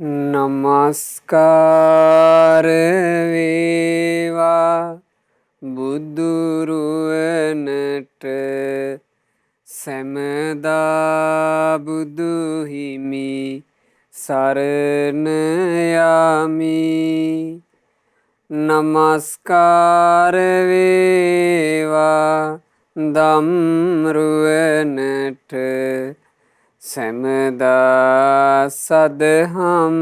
නමස්කාර වේවා බුදුරුවනට සැමදා බුදු හිමි සරණ යමි. නමස්කාර වේවා ධම්රුවනට සැමදා සදහම්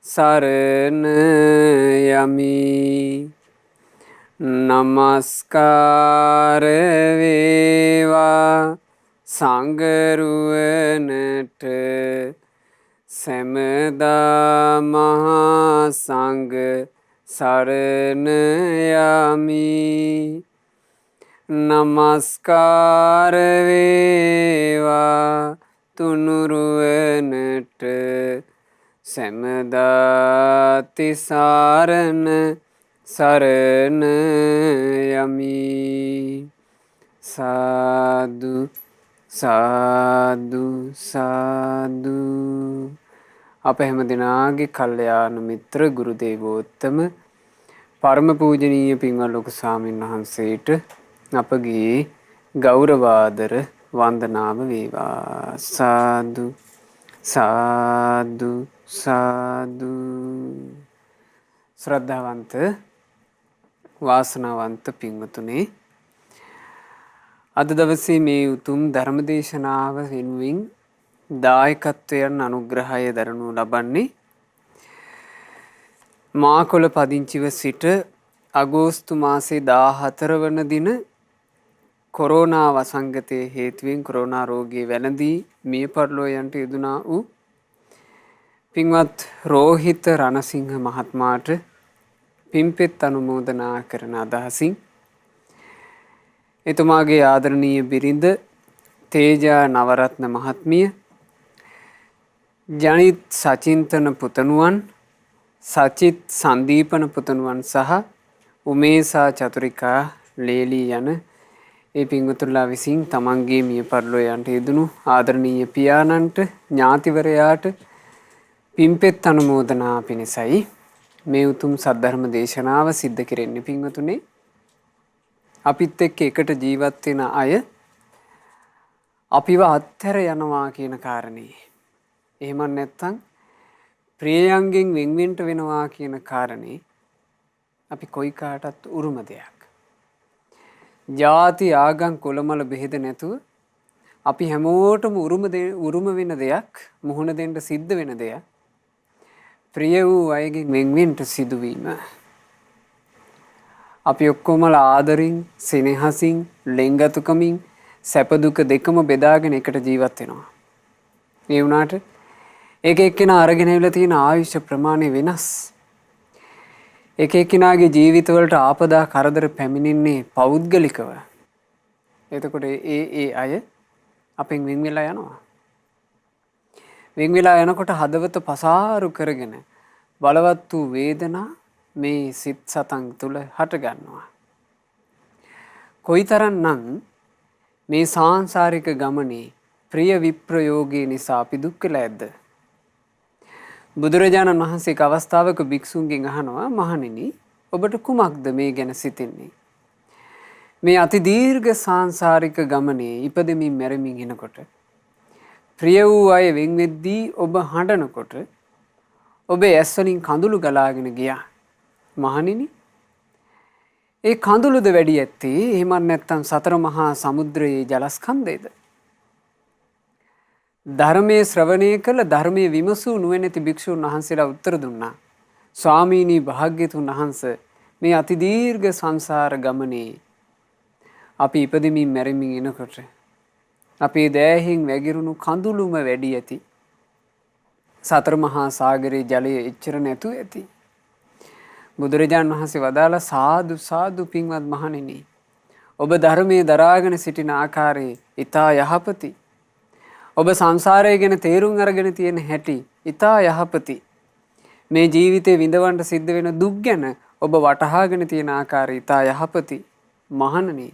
සරණ යමි. නමස්කාර වේවා සංඝරුවනට සැමදා මහා සංඝ සරණ යමි. නමස්කාර වේවා තුනුරුවනට සැමදා තිසරණ සරණ යමි. සාදු සාදු සාදු. අප හැම දෙනාගේ කල්යාණ මිත්‍ර ගුරු දේවෝත්තම පරම පූජනීය පින්වත් ලොකු ස්වාමීන් වහන්සේට අපගේ ගෞරවාදර වන්දනාව වේවා. සාදු සාදු සාදු. ශ්‍රද්ධාවන්ත වාසනාවන්ත පින්වතුනි, අද දවසේ මේ උතුම් ධර්මදේශනාව වෙනුවෙන් දායකත්වයන් අනුග්‍රහය දරනු ලබන්නේ මාකොළ පදිංචිව සිට අගෝස්තු මාසේ 14 වන දින කොරෝනා වසංගතයේ හේතුවෙන් කොරෝනා රෝගී වැළඳී මිය පරලෝ යන්ට යෙදුනා වූ පින්වත් රෝහිත රණසිංහ මහත්මයාට පින්පෙත් අනුමෝදනා කරන අදහසින් එතුමාගේ ආදරණීය බිරිඳ තේජා නවරත්න මහත්මිය, ජනිත් සචින්තන පුතණුවන්, සචිත් සංදීපන පුතණුවන් සහ උමේසා චතුරිකා ලේලී යන ඒ පින්වතුන්ලා විසින් තමන්ගේ මිය පරලෝ යන්ට යෙදුණු ආදරණීය පියාණන්ට ඥාතිවරයාට පින්පෙත් අනුමෝදනා පිණිසයි මේ උතුම් සද්ධර්ම දේශනාව සිද්ධ කෙරෙන්නේ. පින්වතුනි, අපිත් එක්ක එකට ජීවත් වෙන අය අපිව අත්හැර යනවා කියන කාරණේ, එහෙම නැත්නම් ප්‍රියයන්ගෙන් වෙන්වෙන්ට වෙනවා කියන කාරණේ අපි කොයි කාටත් උරුම දෙයක්. ජාති ආගම් කුලමල බෙහෙද නැතුව අපි හැමෝටම උරුම වෙන දෙයක්, මුහුණ දෙන්න සිද්ධ වෙන දෙයක් ප්‍රිය වූ අයගෙන් වෙන්වෙන්ට සිදුවීම. අපි ඔක්කොමලා ආදරින්, සෙනෙහසින්, ලෙන්ගතුකමින් සැප දුක දෙකම බෙදාගෙන එකට ජීවත් වෙනවා. ඒ වුණාට එක එක්කෙනා අරගෙන ඉවිලා තියෙන ආයුෂ ප්‍රමාණය වෙනස්. එක එක්කෙනාගේ ජීවිතවලට ආපදා කරදර පැමිණෙන්නේ පෞද්ගලිකව. එතකොට ඒ අය අපෙන් වෙන් වෙලා යනවා. වෙන් වෙලා යනකොට හදවත පසාරු කරගෙන බලවත් වූ වේදනා මේ සිත් සතන් තුළ හට ගන්නවා. කොයිතරම්නම් මේ සාංශාරික ගමනේ ප්‍රිය විප්‍රයෝගී නිසා අපි දුක් වෙලා ඇද්ද? බුදුරජාණන් වහන්සේ එක් අවස්ථාවක භික්ෂුන්ගෙන් අහනවා, මහණෙනි, ඔබට කුමක්ද මේ ගැන සිතෙන්නේ? මේ අති දීර්ඝ සාංශාරික ගමනේ ඉපදෙමින් මැරෙමින් එනකොට ප්‍රිය වූ අය වෙන් වෙද්දී ඔබ හඬනකොට ඔබේ ඇස් වලින් කඳුළු ගලාගෙන ගියා. මහණෙනි, ඒ කඳුළුද වැඩි ඇත්තේ එහෙම නැත්නම් සතර මහා සමුද්‍රයේ ජලස්කන්ධයද? ධර්මයේ ශ්‍රවණය කළ ධර්මයේ විමසූ නුවණැති භික්ෂුන් වහන්සේලා උත්තර දුන්නා, ස්වාමීනි භාග්‍යතුන් වහන්සේ, මේ අති දීර්ඝ සංසාර ගමනේ අපි ඉපදෙමින් මැරෙමින් එනකොට අපේ දෑහින් වැగిරුණු කඳුළුම වැඩි ඇති. සතර මහා සාගරයේ ජලය එච්චර නැතු ඇති. බුදුරජාණන් වහන්සේ වදාලා, සාදු සාදු පින්වත් මහණෙනි, ඔබ ධර්මයේ දරාගෙන සිටින ආකාරයේ ඊතා යහපති. ඔබ සංසාරය ගැන තේරුම් අරගෙන තියෙන හැටි ඊතා යහපති. මේ ජීවිතේ විඳවන්න සිද්ධ වෙන දුක් ගැන ඔබ වටහාගෙන තියෙන ආකාරය ඊතා යහපති. මහණෙනි,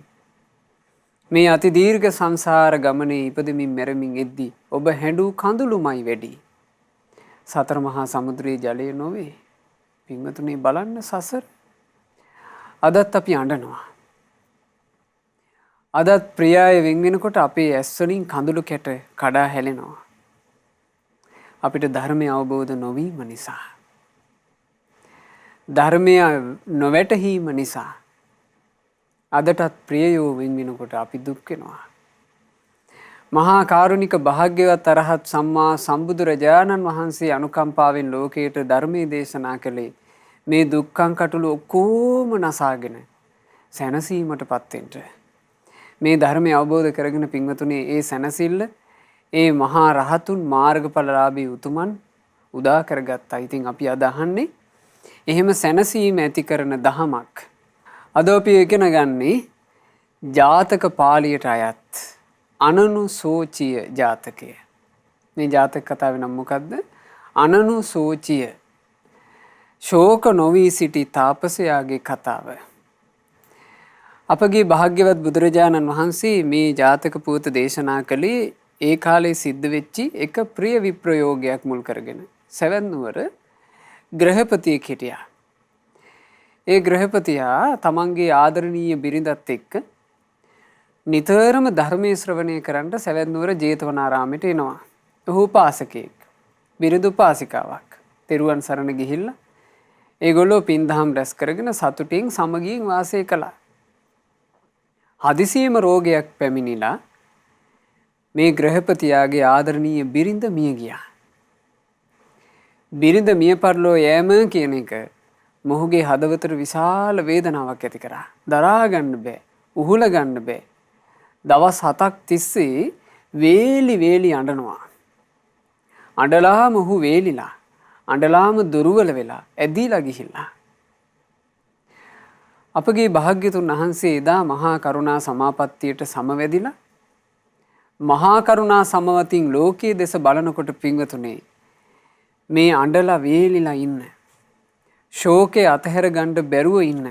මේ අති දීර්ඝ සංසාර ගමනේ ඉපදෙමින් මැරෙමින් එද්දී ඔබ හැඬු කඳුළුමයි වැඩි. සතර මහා සමුද්‍රයේ ජලය නොවේ. පින්වතුනි බලන්න සසර. අදත් අපි අඬනවා. අදත් ප්‍රියාය වෙන් වෙනකොට අපේ ඇස් වලින් කඳුළු කැට කඩා හැලෙනවා. අපිට ධර්මය අවබෝධ නොවීම නිසා. ධර්මය නොවැටහීම නිසා. අදටත් ප්‍රියයෝ වෙන් වෙනකොට අපි දුක් වෙනවා. මහා කාරුණික භාග්‍යවත් අරහත් සම්මා සම්බුදුරජාණන් වහන්සේ අනුකම්පාවෙන් ලෝකයට ධර්මයේ දේශනා කළේ මේ දුක්ඛං කටළු ඔක්කොම නසාගෙන සැනසීමටපත් වෙන්න. මේ ධර්මය අවබෝධ කරගෙන පින්වතුනි ඒ සැනසෙල්ල ඒ මහා රහතුන් මාර්ගඵලලාභී උතුමන් උදා කරගත්තා. ඉතින් අපි අද අහන්නේ එහෙම සැනසීම ඇති කරන දහමක්. අද අපි ඉගෙන ගන්නේ ජාතක පාළියට අයත් අනනුසෝචිය ජාතකය. මේ ජාතක කතාවේ නම මොකද්ද? අනනුසෝචිය. ශෝක නොවී සිටි තාපසයාගේ කතාව. අපගේ භාග්‍යවත් බුදුරජාණන් වහන්සේ මේ ජාතක පුවත දේශනා කළේ ඒ කාලේ සිද්ධ වෙච්චි එක ප්‍රිය විප්‍රයෝගයක් මුල් කරගෙන. සවැත් නුවර ග්‍රහපතියෙක් හිටියා. ඒ ග්‍රහපතියා තමන්ගේ ආදරණීය බිරිඳත් එක්ක නිතරම ධර්මයේ ශ්‍රවණය කරන්න සවැත් නුවර ජේතවනාරාමයට එනවා. ඔහු උපාසකයෙක්. බිරිඳ උපාසිකාවක්. තෙරුවන් සරණ ගිහිල්ලා ඒගොල්ලෝ පින්දහම් රැස් කරගෙන සතුටින් සමගියෙන් වාසය කළා. හදිසියේම රෝගයක් පැමිණිලා මේ ග්‍රහපතියාගේ ආදරණීය බිරිඳ මිය ගියා. බිරිඳ මිය පරලෝ යෑම කියන එක මොහුගේ හදවතට විශාල වේදනාවක් ඇති කරා. දරා ගන්න බෑ. උහුල ගන්න බෑ. දවස් 7ක් තිස්සේ වේලි වේලි අඬනවා. අඬලාම ඔහු වේලිලා. අඬලාම දුර්වල වෙලා ඇදීලා ගිහිල්ලා. අපගේ භාග්‍යතුන් වහන්සේ එදා මහා කරුණා සමාපත්තියට සමවැදිලා මහා කරුණා සමවතින් ලෝකයේ දෙස බලනකොට පින්වතුනේ මේ අඬලා වේලිලා ඉන්න ශෝකේ අතහැර ගන්න බැරුව ඉන්න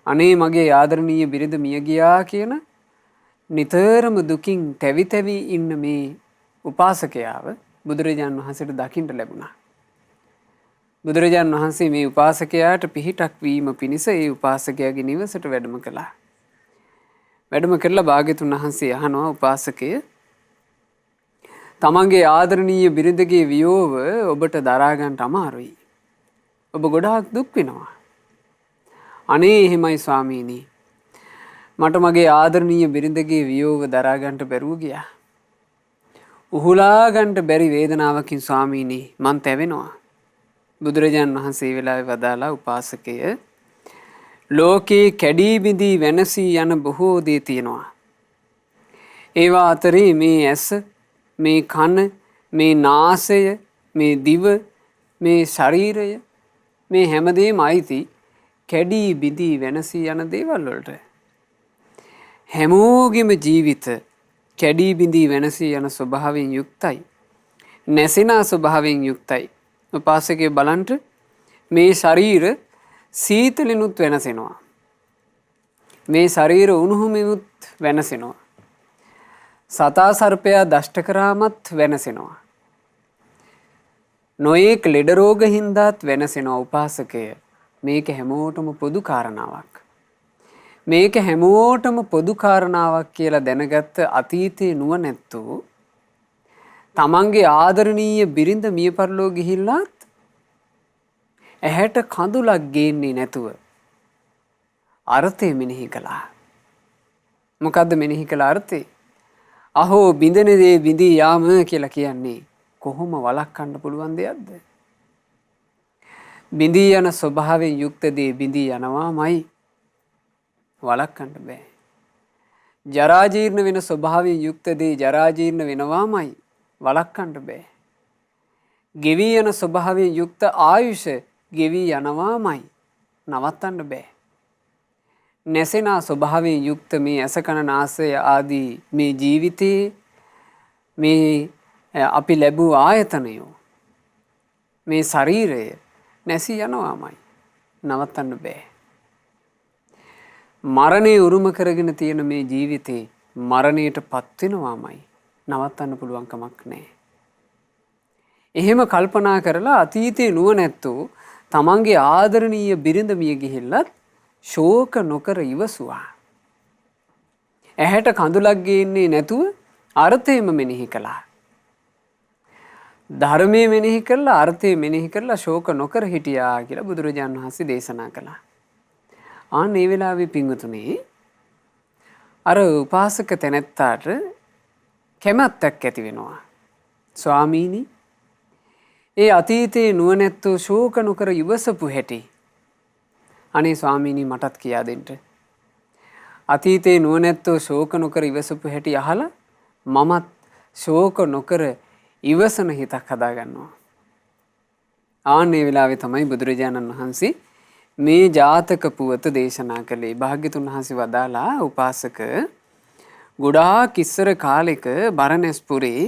අනේ මගේ ආදරණීය බිරිඳ මිය ගියා කියන නිතරම දුකින් තැවි තැවි ඉන්න මේ උපාසකයාව බුදුරජාණන් වහන්සේට දකින්න ලැබුණා. බුදුරජාණන් වහන්සේ මේ උපාසකයාට පිහිටක් වීම පිණිස ඒ උපාසකයාගේ නිවසට වැඩම කළා. වැඩම කරලා භාග්‍යතුන් වහන්සේ අහනවා උපාසකය තමන්ගේ ආදරණීය බිරිඳගේ වියෝව ඔබට දරා ගන්න අමාරුයි. ඔබ ගොඩාක් දුක් වෙනවා. අනේ එහෙමයි ස්වාමීනි. මට මගේ ආදරණීය බිරිඳගේ වියෝව දරා ගන්නට බැරුව ගියා. උහුලා ගන්නට බැරි වේදනාවකින් ස්වාමීනි මං තැවෙනවා. බුදුරජාණන් වහන්සේ වෙලාවේ වදාලා උපාසකය ලෝකේ කැඩී බිඳී වෙනසී යන බොහෝ දේ තියෙනවා. ඒවා අතරේ මේ ඇස, මේ කන, මේ නාසය, මේ දිව, මේ ශරීරය මේ හැමදේම අයිති කැඩී බිඳී වෙනසී යන දේවල් වලට. හැමෝගෙම ජීවිත කැඩී බිඳී වෙනසී යන ස්වභාවයෙන් යුක්තයි. නැසෙනා ස්වභාවයෙන් යුක්තයි. උපාසකේ බලන්ට මේ ශරීර සීතලිනුත් වෙනසෙනවා. මේ ශරීර උණුහුමිනුත් වෙනසෙනවා. සතා සර්පයා දෂ්ට කරාමත් වෙනසෙනවා. නොයෙක් ලෙඩ රෝග හින්දාත් වෙනසෙනවා. උපාසකය මේක හැමෝටම පොදු කාරණාවක්. මේක හැමෝටම පොදු කාරණාවක් කියලා දැනගත්ත අතීතයේ නුවණැත්තෝ තමන්ගේ ආදරණීය බිරිඳ මිය පරලෝ ගිහිල්ලාත් ඇහැට කඳුලක් ගේන්නේ නැතුව අර්ථය මෙනෙහි කළා. මොකද්ද මෙනෙහි කළ අර්ථය? අහෝ බිඳෙන දේ බිඳී යාම කියලා කියන්නේ කොහොම වළක්වන්න පුළුවන් දෙයක්ද? බිඳී යන ස්වභාවයෙන් යුක්ත දේ බිඳී යනවාමයි. වළක්වන්න බෑ. ජරා ජීර්ණ වෙන ස්වභාවයෙන් යුක්ත දේ ජරා ජීර්ණ වෙනවාමයි. වළක්වන්න බෑ. ගෙවි යන ස්වභාවයෙන් යුක්ත ආයුෂ ගෙවි යනවාමයි. නවත්තන්න බෑ. නැසෙනා ස්වභාවයෙන් යුක්ත මේ ඇස කන නාසය ආදී මේ ජීවිතයේ මේ අපි ලැබූ ආයතනයෝ මේ ශරීරය නැසී යනවාමයි. නවත්තන්න බෑ. මරණය උරුම කරගෙන තියෙන මේ ජීවිතේ මරණයට පත් වෙනවාමයි. නවත්තන්න පුළුවන් කමක් නැහැ. එහෙම කල්පනා කරලා අතීතයේ නුවණැත්තෝ තමන්ගේ ආදරණීය බිරිඳ මිය ගිහිල්ලත් ශෝක නොකර ඉවසුවා. ඇහැට කඳුලක් ගේන්නේ නැතුව අර්ථයම මෙනෙහි කළා. ධර්මයේ මෙනෙහි කරලා අර්ථය මෙනෙහි කරලා ශෝක නොකර හිටියා කියලා බුදුරජාණන් වහන්සේ දේශනා කළා. ආන් මේ වෙලාවේ පින්වතුනි අර උපාසක තැනැත්තාට කැමැත්තක් ඇති වෙනවා. ස්වාමීනි ඒ අතීතයේ නුවණැත්තෝ ශෝක නොකර ඉවසපු හැටි අනේ ස්වාමීනි මටත් කියා දෙන්න. අතීතයේ නුවණැත්තෝ ශෝක නොකර ඉවසපු හැටි අහලා මමත් ශෝක නොකර ඉවසන හිතක් හදාගන්නවා. ආන්නේ වෙලාවේ තමයි බුදුරජාණන් වහන්සේ මේ ජාතක පුවත දේශනා කළේ. භාග්‍යතුන් වහන්සේ වදාලා උපාසක ගොඩාක් ඉස්සර කාලෙක බරණැස්පුරේ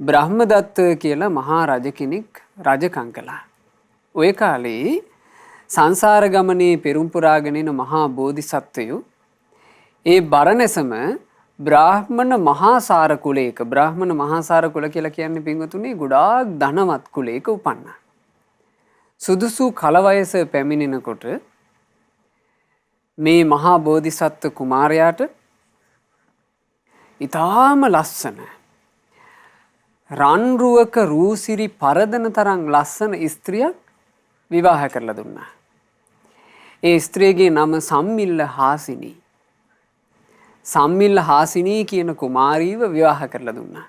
බ්‍රහ්මදත්ත කියලා මහා රජ කෙනෙක් රජකම් කළා. ওই කාලේ සංසාර ගමනේ පෙරම් පුරාගෙන යන මහා බෝධිසත්වයෝ ඒ බරණැසම බ්‍රාහ්මණ මහාසාර කුලයක බ්‍රාහ්මණ මහාසාර කුල කියලා කියන්නේ පින්වතුනි ගොඩාක් ධනවත් කුලයක උපන්නා. සුදුසු කල වයස පැමිණෙනකොට මේ මහා බෝධිසත්ව කුමාරයාට ඊටාම ලස්සන රන්රුවක රූසිරි පරදන තරම් ලස්සන ස්ත්‍රියක් විවාහ කරලා දුන්නා. ඒ ස්ත්‍රියගේ නම සම්මිල්ල හාසිනී. සම්මිල්ල හාසිනී කියන කුමාරීව විවාහ කරලා දුන්නා.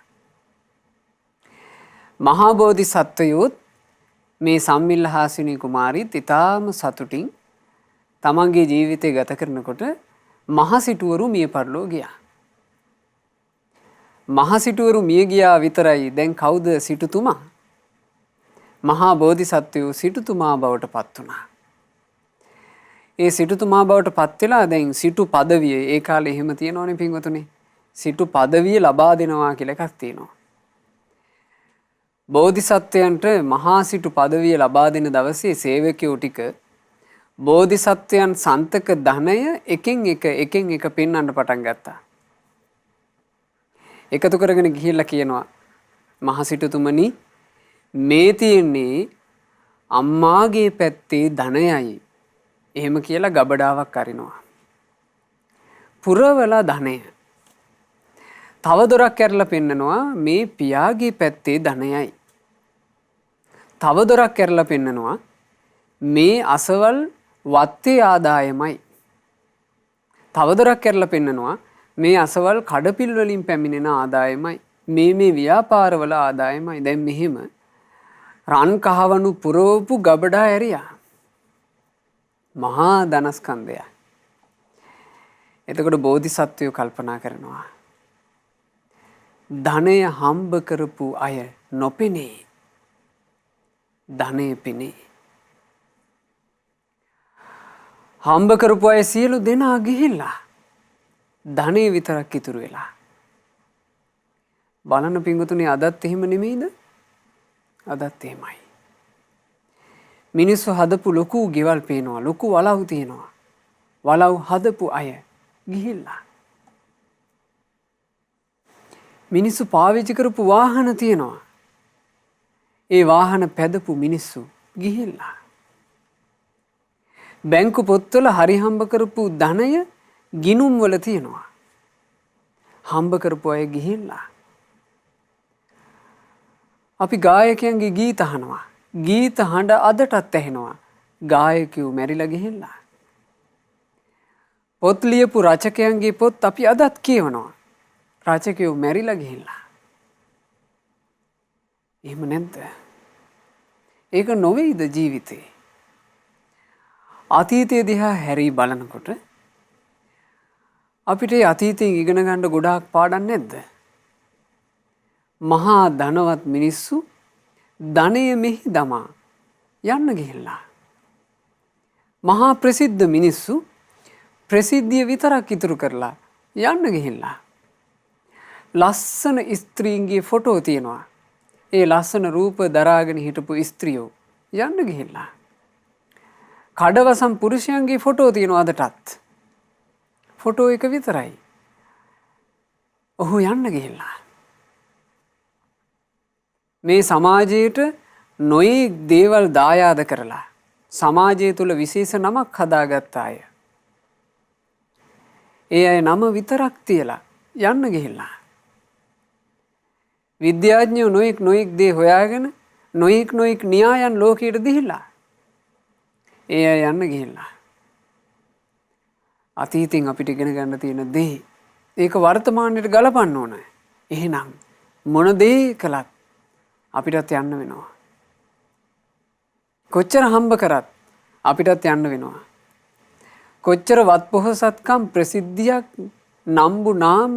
මහා බෝධිසත්වයෝත් මේ සම්මිල්ල හාසිනී කුමාරීත් ඊටාම සතුටින් තමන්ගේ ජීවිතය ගත කරනකොට මහසිටුවරු මිය පරලෝ ගියා. මහසිටුවරු මිය ගියා විතරයි දැන් කවුද සිටුතුමා? මහා බෝධිසත්වයෝ සිටුතුමා බවට පත් වුණා. ඒ සිටුතුමා බවට පත් වෙලා දැන් සිටු পদවිය ඒ කාලේ එහෙම තියෙනවනේ පින්වතුනි. සිටු পদවිය ලබා දෙනවා කියලා එකක් තියෙනවා. බෝධිසත්වයන්ට මහා සිටු পদවිය ලබා දෙන දවසේ සේවකයෝ ටික බෝධිසත්වයන් සන්තක ධනය එකෙන් එක පෙන්වන්න පටන් ගත්තා. එකතු කරගෙන ගිහිල්ලා කියනවා මහසිටුතුමනි මේ තියෙන්නේ අම්මාගේ පැත්තේ ධනයයි. එහෙම කියලා ගබඩාවක් අරිනවා. පුරවලා ධනය. තව දොරක් ඇරලා පෙන්නනවා මේ පියාගේ පැත්තේ ධනයයි. තව දොරක් ඇරලා පෙන්නනවා මේ අසවල් වත්තේ ආදායමයි. තව දොරක් ඇරලා පෙන්නනවා මේ අසවල් කඩපිල් වලින් පැමිණෙන ආදායමයි. මේ ව්‍යාපාරවල ආදායමයි. දැන් මෙහෙම රන් කහවණු පුරවපු ගබඩා ඇරියා. මහා ධනස්කන්ධය. එතකොට බෝධිසත්වයෝ කල්පනා කරනවා ධනය හම්බ කරපු අය නොපෙනේ. ධනය පෙනේ. හම්බ කරපු අය සියලු දෙනා ගිහිල්ලා ධනය විතරක් ඉතුරු වෙලා. බලන්න පින්වතුනි අදත් එහෙම නෙමෙයිද? අදත් එහෙමයි. මිනිස්සු හදපු ලොකු ගෙවල් පේනවා. ලොකු වලව් තියෙනවා. වලව් හදපු අය ගිහිල්ලා. මිනිස්සු පාවිච්චි කරපු වාහන තියෙනවා. ඒ වාහන පැදපු මිනිස්සු ගිහිල්ලා. බැංකු පොත්වල හරි හම්බ කරපු ධනය ගිණුම් වල තියෙනවා. හම්බ කරපු අය ගිහිල්ලා. අපි ගායකයන්ගේ ගීත අහනවා. ගීත හඬ අදටත් ඇහෙනවා. ගායකයෝ මැරිලා ගිහිල්ලා. පොත් ලියපු රචකයන්ගේ පොත් අපි අදත් කියවනවා. රචකයෝ මැරිලා ගිහිල්ලා. එහෙම නැද්ද? ඒක නොවේද ජීවිතේ? අතීතය දිහා හැරී බලනකොට අපිට අතීතයෙන් ඉගෙන ගන්න ගොඩාක් පාඩම් නැද්ද? මහා ධනවත් මිනිස්සු ධනය මෙහි දමා යන්න ගිහිල්ලා. මහා ප්‍රසිද්ධ මිනිස්සු ප්‍රසිද්ධිය විතරක් ඉතුරු කරලා යන්න ගිහිල්ලා. ලස්සන ස්ත්‍රීන්ගේ ෆොටෝ තියෙනවා. ඒ ලස්සන රූප දරාගෙන හිටපු ස්ත්‍රියෝ යන්න ගිහිල්ලා. කඩවසම් පුරුෂයන්ගේ ෆොටෝ තියෙනවා අදටත්. ෆොටෝ එක විතරයි. ඔහු යන්න ගිහිල්ලා. මේ සමාජයට නොයෙක් දේවල් දායාද කරලා සමාජය තුළ විශේෂ නමක් හදාගත්ත අය. ඒ අය නම විතරක් තියලා යන්න ගිහිල්ලා. විද්‍යාඥයෝ නොයෙක් දේ හොයාගෙන නොයෙක් න්‍යායන් ලෝකයට දීලා ඒ අය යන්න ගිහිල්ලා. අතීතෙන් අපිට ඉගෙන ගන්න තියෙන දේ ඒක වර්තමානයට ගලපන්න ඕන. එහෙනම් මොන දේ කළත් අපිටත් යන්න වෙනවා. කොච්චර හම්බ කරත් අපිටත් යන්න වෙනවා. කොච්චර වත්පොහසත්කම් ප්‍රසිද්ධියක් නම්බු නාම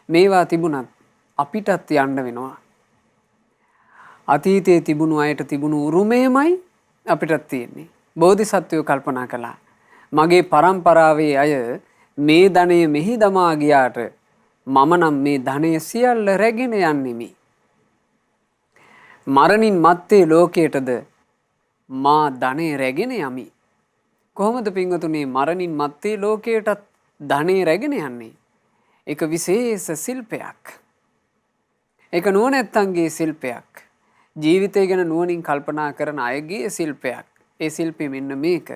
මේවා තිබුණත් අපිටත් යන්න වෙනවා. අතීතයේ තිබුණු අයට තිබුණු උරුමයමයි අපිටත් තියෙන්නේ. බෝධිසත්වයෝ කල්පනා කළා. මගේ පරම්පරාවේ අය මේ ධනය මෙහි දමා ගියාට මම නම් මේ ධනය සියල්ල රැගෙන යන්නෙමි. මරණින් මත්තේ ලෝකයටද මා ධනය රැගෙන යමි. කොහොමද පින්වතුනි මරණින් මත්තේ ලෝකයටත් ධනය රැගෙන යන්නේ? ඒක විශේෂ ශිල්පයක්. ඒක නුවණැත්තන්ගේ ශිල්පයක්. ජීවිතය ගැන නුවණින් කල්පනා කරන අයගේ ශිල්පයක්. ඒ ශිල්පෙ මෙන්න මේක.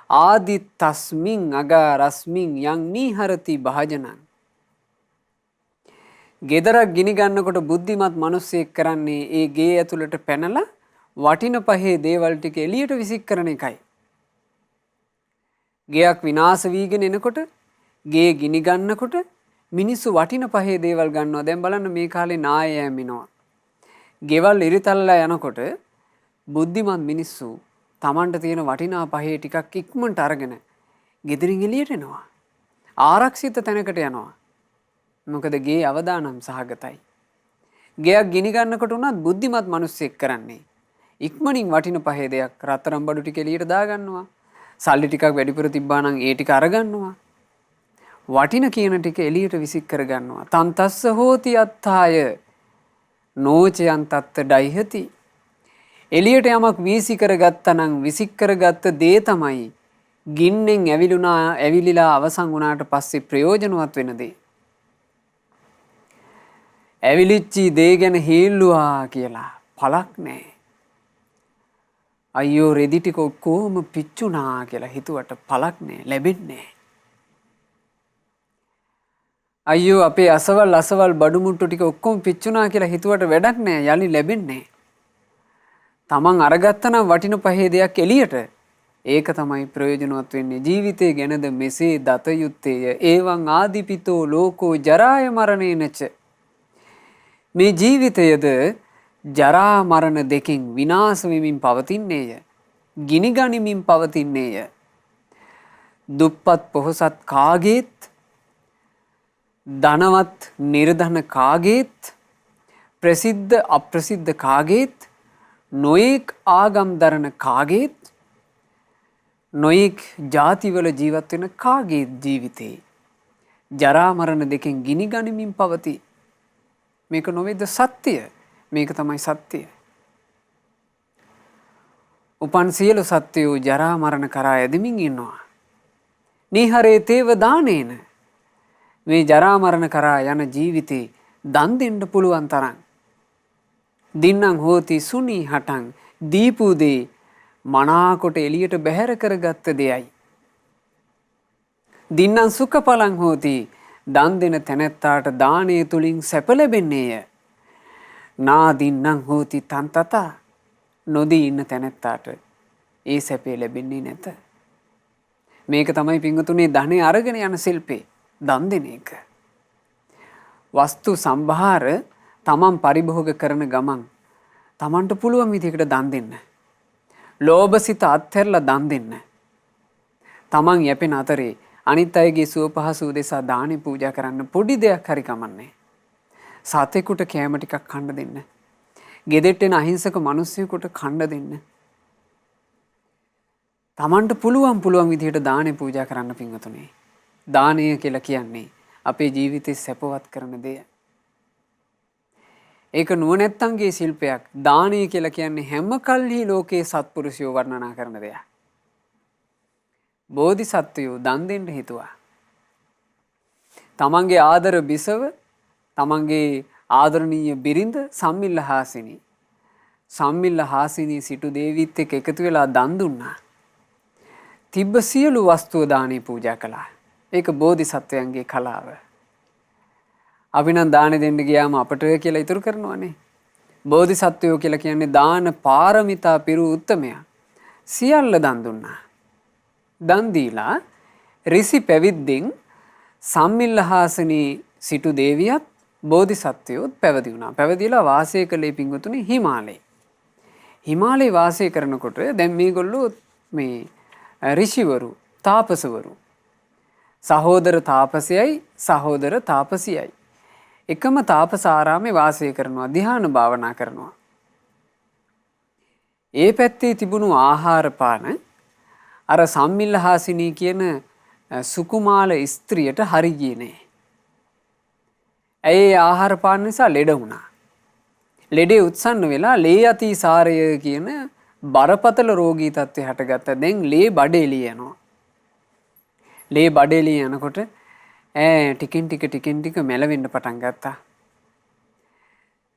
ආදි තස්මින් අගාරස්මින් යං නීහරති භාජනං. ගෙදරක් ගිනි ගන්නකොට බුද්ධිමත් මිනිස්සෙක් කරන්නේ ඒ ගේ ඇතුළට පැනලා වටින පහේ දේවල් ටික එළියට විසික් කරන එකයි. ගෙයක් විනාශ වීගෙන එනකොට ගේ ගිනි ගන්නකොට මිනිස්සු වටින පහේ දේවල් ගන්නවා. දැන් බලන්න මේ කාලේ නාය යෑමිනවා. ගෙවල් ඉරිතල්ලා යනකොට බුද්ධිමත් මිනිස්සු තමන්ට තියෙන වටිනා පහේ ටිකක් ඉක්මනට අරගෙන ගෙදරින් එළියට එනවා. ආරක්ෂිත තැනකට යනවා. මොකද ගේ අවදානම් සහගතයි. ගෙයක් ගිනි ගන්නකොට උනත් බුද්ධිමත් මිනිස්සෙක් කරන්නේ ඉක්මනින් වටින පහේ දෙයක් රත්තරන් බඩු ටික එළියට දාගන්නවා. සල්ලි ටිකක් වැඩිපුර තිබ්බා නම් ඒ ටික අරගන්නවා. වටින කියන ටික එළියට විසික් කරගන්නවා. තන්තස්ස හෝති අත්තාය නෝචයන් තත්ත ඩයිහති. එළියට යමක් වීසි කරගත්තා නම් විසික් කරගත්ත දේ තමයි ගින්නෙන් ඇවිලිලා අවසන් වුණාට පස්සේ ප්‍රයෝජනවත් වෙන දේ. ඇවිලිච්චි දේ ගැන හේල්ලුවා කියලා පළක් නැහැ. අයියෝ රෙදි ටික ඔක්කොම පිච්චුණා කියලා හිතුවට පළක් නැහැ, ලැබෙන්නේ නැහැ. අයියෝ අපේ අසවල් බඩු මුට්ටු ටික ඔක්කොම පිච්චුණා කියලා හිතුවට වැඩක් නැහැ, යලි ලැබෙන්නේ නැහැ. තමන් අරගත්තනම් වටින පහේ දෙයක් එළියට ඒක තමයි ප්‍රයෝජනවත් වෙන්නේ. ජීවිතය ගැනද මෙසේ දත යුත්තේය. ඒවං ආදිපිතෝ ලෝකෝ ජරාය මරණේනච. මේ ජීවිතයද ජරා මරණ දෙකින් විනාශ වෙමින් පවතින්නේය. ගිනි ගනිමින් පවතින්නේය. දුප්පත් පොහොසත් කාගේත් ධනවත් නිර්ධන කාගේත් ප්‍රසිද්ධ අප්‍රසිද්ධ කාගේත් නොයෙක් ආගම් දරන කාගේත් නොයෙක් ජාතිවල ජීවත් වෙන කාගේත් ජීවිතේ ජරා මරණ දෙකෙන් ගිනි ගනිමින් පවතී. මේක නොවේද සත්‍යය? මේක තමයි සත්‍යය. උපන් සියලු සත්වයෝ ජරා මරණ කරා ඇදමින් ඉන්නවා. නීහරේ තේව දානේන. මේ ජරා මරණ කරා යන ජීවිතේ දන් දෙන්න පුළුවන් තරම් දින්නම් හෝති සුනී හටන් දීපු දේ මනාකොට එළියට බැහැර කරගත්ත දෙයයි. දින්නම් සුඛඵලං හෝති දන් දෙන තැනැත්තාට දානය තුලින් සැප ලැබෙන්නේය. නා දින්නම් හෝති තන්තත නොදී ඉන්න තැනැත්තාට ඒ සැපේ ලැබෙන්නේ නැත. මේක තමයි පින්වතුනි ධනෙ අරගෙන යන ශිල්පේ දන් දෙන එක. වස්තු සම්භාර තමන් පරිභෝග කරන ගමන් තමන්ට පුළුවන් විදිහකට දන් දෙන්න. ලෝභසිත අත්හැරලා දන් දෙන්න. තමන් යැපෙන අතරේ අනිත් අයගේ සුව පහසු උදෙසා දානි පූජා කරන්න පොඩි දෙයක් හරි කමන්නේ. සතෙකුට කෑම ටිකක් කන්න දෙන්න. ගෙදෙට්ට එන අහිංසක මිනිස්සුෙකුට කන්න දෙන්න. තමන්ට පුළුවන් විදිහට දානි පූජා කරන්න පින්වතුනි. දානය කියලා කියන්නේ අපේ ජීවිතේ සැපවත් කරන දෙය. ඒක නුවණැත්තන්ගේ ශිල්පයක්. දානය කියලා කියන්නේ හැම කල්හි ලෝකේ සත්පුරුෂයෝ වර්ණනා කරන දෙයක්. බෝධිසත්වයෝ දන් දෙන්න හිතුවා. තමන්ගේ ආදර බිසව, තමන්ගේ ආදරණීය බිරිඳ සම්මිල්ලහාසිනී සම්මිල්ල හාසිනී සිටු දේවිත් එක්ක එකතු වෙලා දන් දුන්නා. තිබ්බ සියලු වස්තුව දානේ පූජා කළා. ඒක බෝධිසත්වයන්ගේ කලාව. අපි නම් දානෙ දෙන්න ගියාම අපට කියලා ඉතුරු කරනවානේ. බෝධිසත්වයෝ කියලා කියන්නේ දාන පාරමිතා පිරු උත්තමයා. සියල්ල දන් දුන්නා. දන් දීලා ඍසි පැවිද්දෙන් සම්මිල්ලහාසනී සිටු දේවියත් බෝධිසත්වයොත් පැවිදි වුණා. පැවිදිලා වාසය කළේ පින්වතුනි හිමාලයේ. හිමාලයේ වාසය කරනකොට දැන් මේගොල්ලෝ මේ ඍෂිවරු, තාපසවරු, සහෝදර තාපසයයි සහෝදර තාපසියයි එකම තාපසාරාමේ වාසය කරනවා, ධ්‍යාන භාවනා කරනවා. ඒ පැත්තේ තිබුණු ආහාර පාන අර සම්මිල්ලහාසිනී කියන සුකුමාල ස්ත්‍රියට හරි ගියේ නෑ. ඇයි ආහාර පාන නිසා ලෙඩ වුණා. ලෙඩේ උත්සන්න වෙලා ලේ අතිසාරය කියන බරපතල රෝගී තත්ත්වය හටගත්තා. දැන් ලේ බඩ එළිය යනවා. ලේ බඩ එළිය යනකොට ටිකින් ටික මැලවෙන්න පටන් ගත්තා.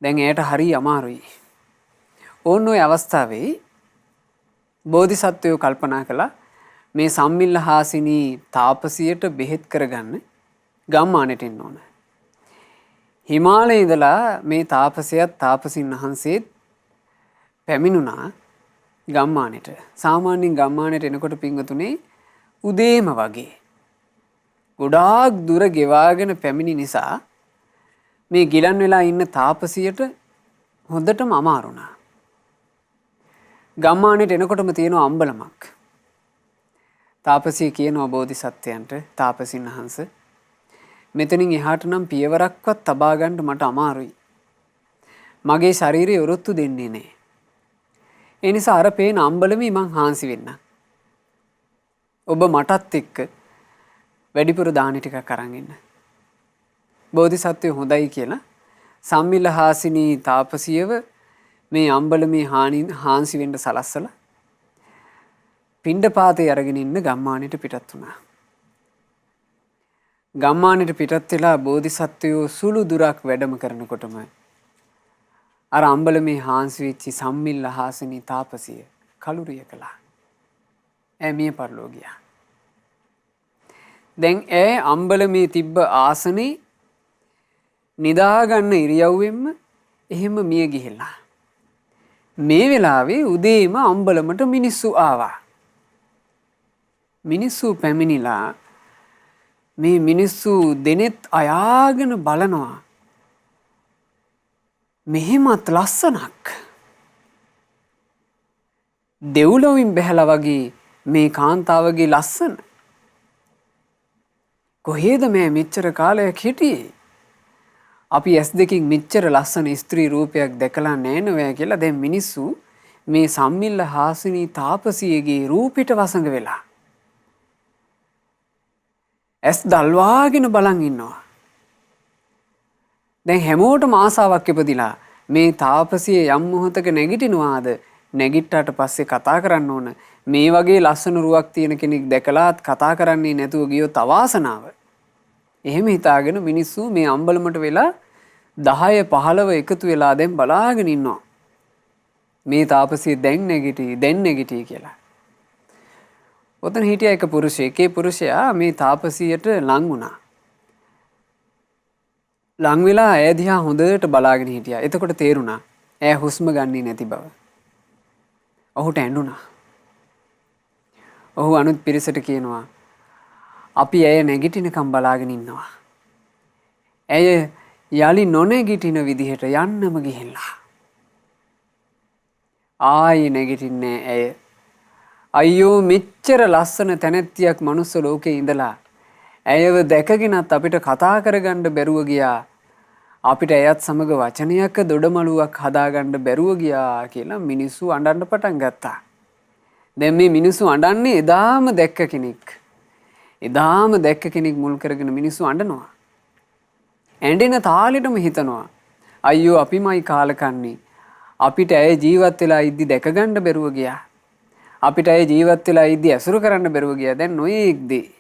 දැන් ඇයට හරි අමාරුයි. ඕන්න ඔය අවස්ථාවේ බෝධිසත්වයෝ කල්පනා කළා මේ සම්මිල්ලහාසිනී තාපසියට බෙහෙත් කරගන්න ගම්මානට එන්න ඕන. හිමාලයේ ඉඳලා මේ තාපසයත් තාපසින් වහන්සේත් පැමිණුණා ගම්මානෙට. සාමාන්‍යයෙන් ගම්මානෙට එනකොට පින්වතුනේ උදේම වගේ ගොඩාක් දුර ගෙවාගෙන පැමිණි නිසා මේ ගිලන් වෙලා ඉන්න තාපසියට හොඳටම අමාරු වුණා. ගම්මානෙට එනකොටම තියෙනවා අම්බලමක්. තාපසිය කියනවා බෝධිසත්වයන්ට, තාපසින් වහන්සේ මෙතනින් එහාට නම් පියවරක්වත් තබා ගන්න මට අමාරුයි. මගේ ශරීරය ඔරොත්තු දෙන්නේ නැහැ. ඒ නිසා අර පේන අම්බලමේ මං හාන්සි වෙන්න. ඔබ මටත් එක්ක වැඩිපුර දානි ටිකක් අරන් එන්න. බෝධිසත්වය හොඳයි කියලා සම්මිල්ලහාසිනී තාපසියව මේ අම්බලමේ හාන්සි වෙන්න සලස්සලා පිණ්ඩපාතේ අරගෙන ඉන්න ගම්මානෙට පිටත් වුණා. ගම්මානෙට පිටත් වෙලා බෝධිසත්වයෝ සුළු දුරක් වැඩම කරනකොටම අර අම්බලමේ හාන්සි වෙච්ච සම්මිල්ලහාසිනී තාපසිය කලුරිය කළා. ඈ මිය පරලෝ ගියා. දැන් අම්බලමේ තිබ්බ ආසනේ නිදාගන්න ඉරියව්වෙන්ම එහෙම මිය ගිහිල්ලා. මේ වෙලාවේ උදේම අම්බලමට මිනිස්සු ආවා. මිනිස්සු පැමිණිලා මේ මිනිස්සු දෙනෙත් අයාගෙන බලනවා. මෙහෙමත් ලස්සනක්. දෙව්ලොවින් බැහැලා වගේ මේ කාන්තාවගේ ලස්සන. කොහේද මේ මෙච්චර කාලයක් හිටියේ? අපි S2කින් මෙච්චර ලස්සන ස්ත්‍රී රූපයක් දැකලා නැහැ නෑ කියලා දැන් මිනිස්සු මේ සම්මිල්ලහාසිනී තාපසියගේ රූපෙට වසඟ වෙලා S දල්වාගෙන බලන් ඉන්නවා. දැන් හැමෝටම ආසාවක් ඉපදිලා මේ තාපසිය යම් මොහොතක නැගිටිනවාද, නැගිට්ටාට පස්සේ කතා කරන්න ඕන. මේ වගේ ලස්සන රුවක් තියෙන කෙනෙක් දැකලාත් කතා කරන්නේ නැතුව ගියොත් අවාසනාව. එහෙම හිතාගෙන මිනිස්සු මේ අම්බලමට වෙලා 10 15 එකතු වෙලා දැන් බලාගෙන ඉන්නවා. මේ තාපසිය දැන් නැගිටි කියලා. ඔතන හිටියා එක පුරුෂයෙක්. ඒ පුරුෂයා මේ තාපසියට ලං වුණා. ලං වෙලා ඇය දිහා හොඳට බලාගෙන හිටියා. එතකොට තේරුණා ඇය හුස්ම ගන්නේ නැති බව. ඔහුට ඇඬුණා. ඔහු අනුත් පිරිසට කියනවා අපි ඇය නැගිටිනකම් බලාගෙන ඉන්නවා. ඇය යලි නොනැගිටින විදිහට යන්නම ගිහිල්ලා. ආයි නැගිටින්නේ ඇය. අයියෝ මෙච්චර ලස්සන තැනැත්තියක් මනුස්ස ලෝකේ ඉඳලා ඇයව දැකගෙනත් අපිට කතා කරගන්න බැරුව ගියා. අපිට ඇයත් සමග වචනයක දොඩමළුවක් හදාගන්න බැරුව ගියා කියලා මිනිස්සු අඬන්න පටන් ගත්තා. දැන් මේ මිනිස්සු අඬන්නේ එදාම දැක්ක කෙනෙක්. එදාම දැක්ක කෙනෙක් මුල් කරගෙන මිනිස්සු අඬනවා. ඇඬෙන තාලෙටම හිතනවා අයියෝ අපිමයි කාලකන්නේ. අපිට ඇය ජීවත් වෙලා ඉද්දි දැක ගන්න බැරුව ගියා. අපිට ඇය ජීවත් වෙලා ඉද්දි ඇසුරු කරන්න බැරුව ගියා. දැන් නොයේක් දේ.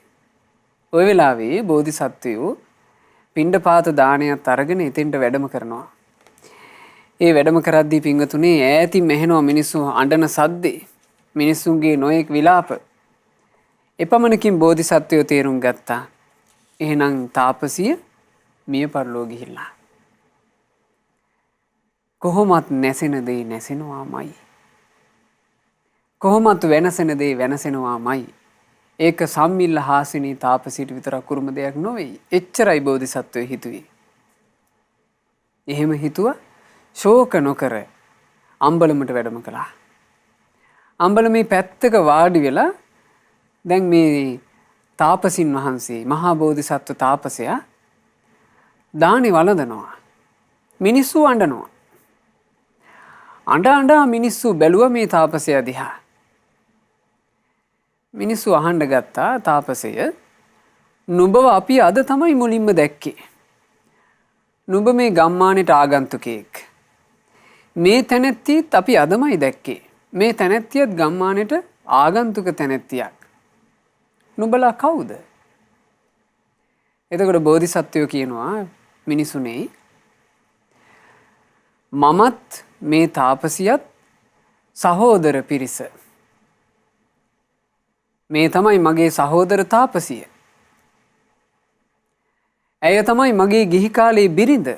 ওই වෙලාවේ බෝධිසත්වයෝ පිණ්ඩපාත දානයත් අරගෙන එතෙන්ට වැඩම කරනවා. ඒ වැඩම කරද්දී පින්වතුනි ඈතින් මෙහෙනවා මිනිස්සු අඬන සද්දේ. මිනිස්සුන්ගේ නොයෙක් විලාප. එපමණකින් බෝධිසත්වයෝ තේරුම් ගත්තා. එහෙනම් තාපසිය මිය පරලෝ ගිහිල්ලා. කොහොමත් නැසෙන දේ නැසෙනවාමයි. කොහොමත් වෙනසෙන දේ වෙනසෙනවාමයි. ඒක සම්මිල්ල හාසිනී තාපසීට විතරක් කුරුම දෙයක් නොවෙයි. එච්චරයි බෝධිසත්වයෝ හිතුවේ. එහෙම හිතුවා ශෝක නොකර අම්බලමට වැඩම කළා. අම්බලමේ පැත්තක වාඩි වෙලා දැන් මේ තාපසින් වහන්සේ මහා බෝධිසත්ව තාපසයා දානි වළඳනවා. මිනිස්සු අඬනවා. අඬ මිනිස්සු බැලුවා මේ තාපසයා දිහා. මිනිස්සු අහන්න ගත්තා තාපසය නුඹව අපි අද තමයි මුලින්ම දැක්කේ. නුඹ මේ ගම්මානෙට ආගන්තුකයෙක්. මේ තැනැත්තියත් අපි අදමයි දැක්කේ. මේ තැනැත්තියත් ගම්මානෙට ආගන්තුක තැනැත්තියක්. නුඹලා කවුද? එතකොට බෝධිසත්වයෝ කියනවා මිනිසුනේ මමත් මේ තාපසියත් සහෝදර පිරිස. මේ තමයි මගේ සහෝදර තාපසිය. ඇය තමයි මගේ ගිහි කාලේ බිරිඳ.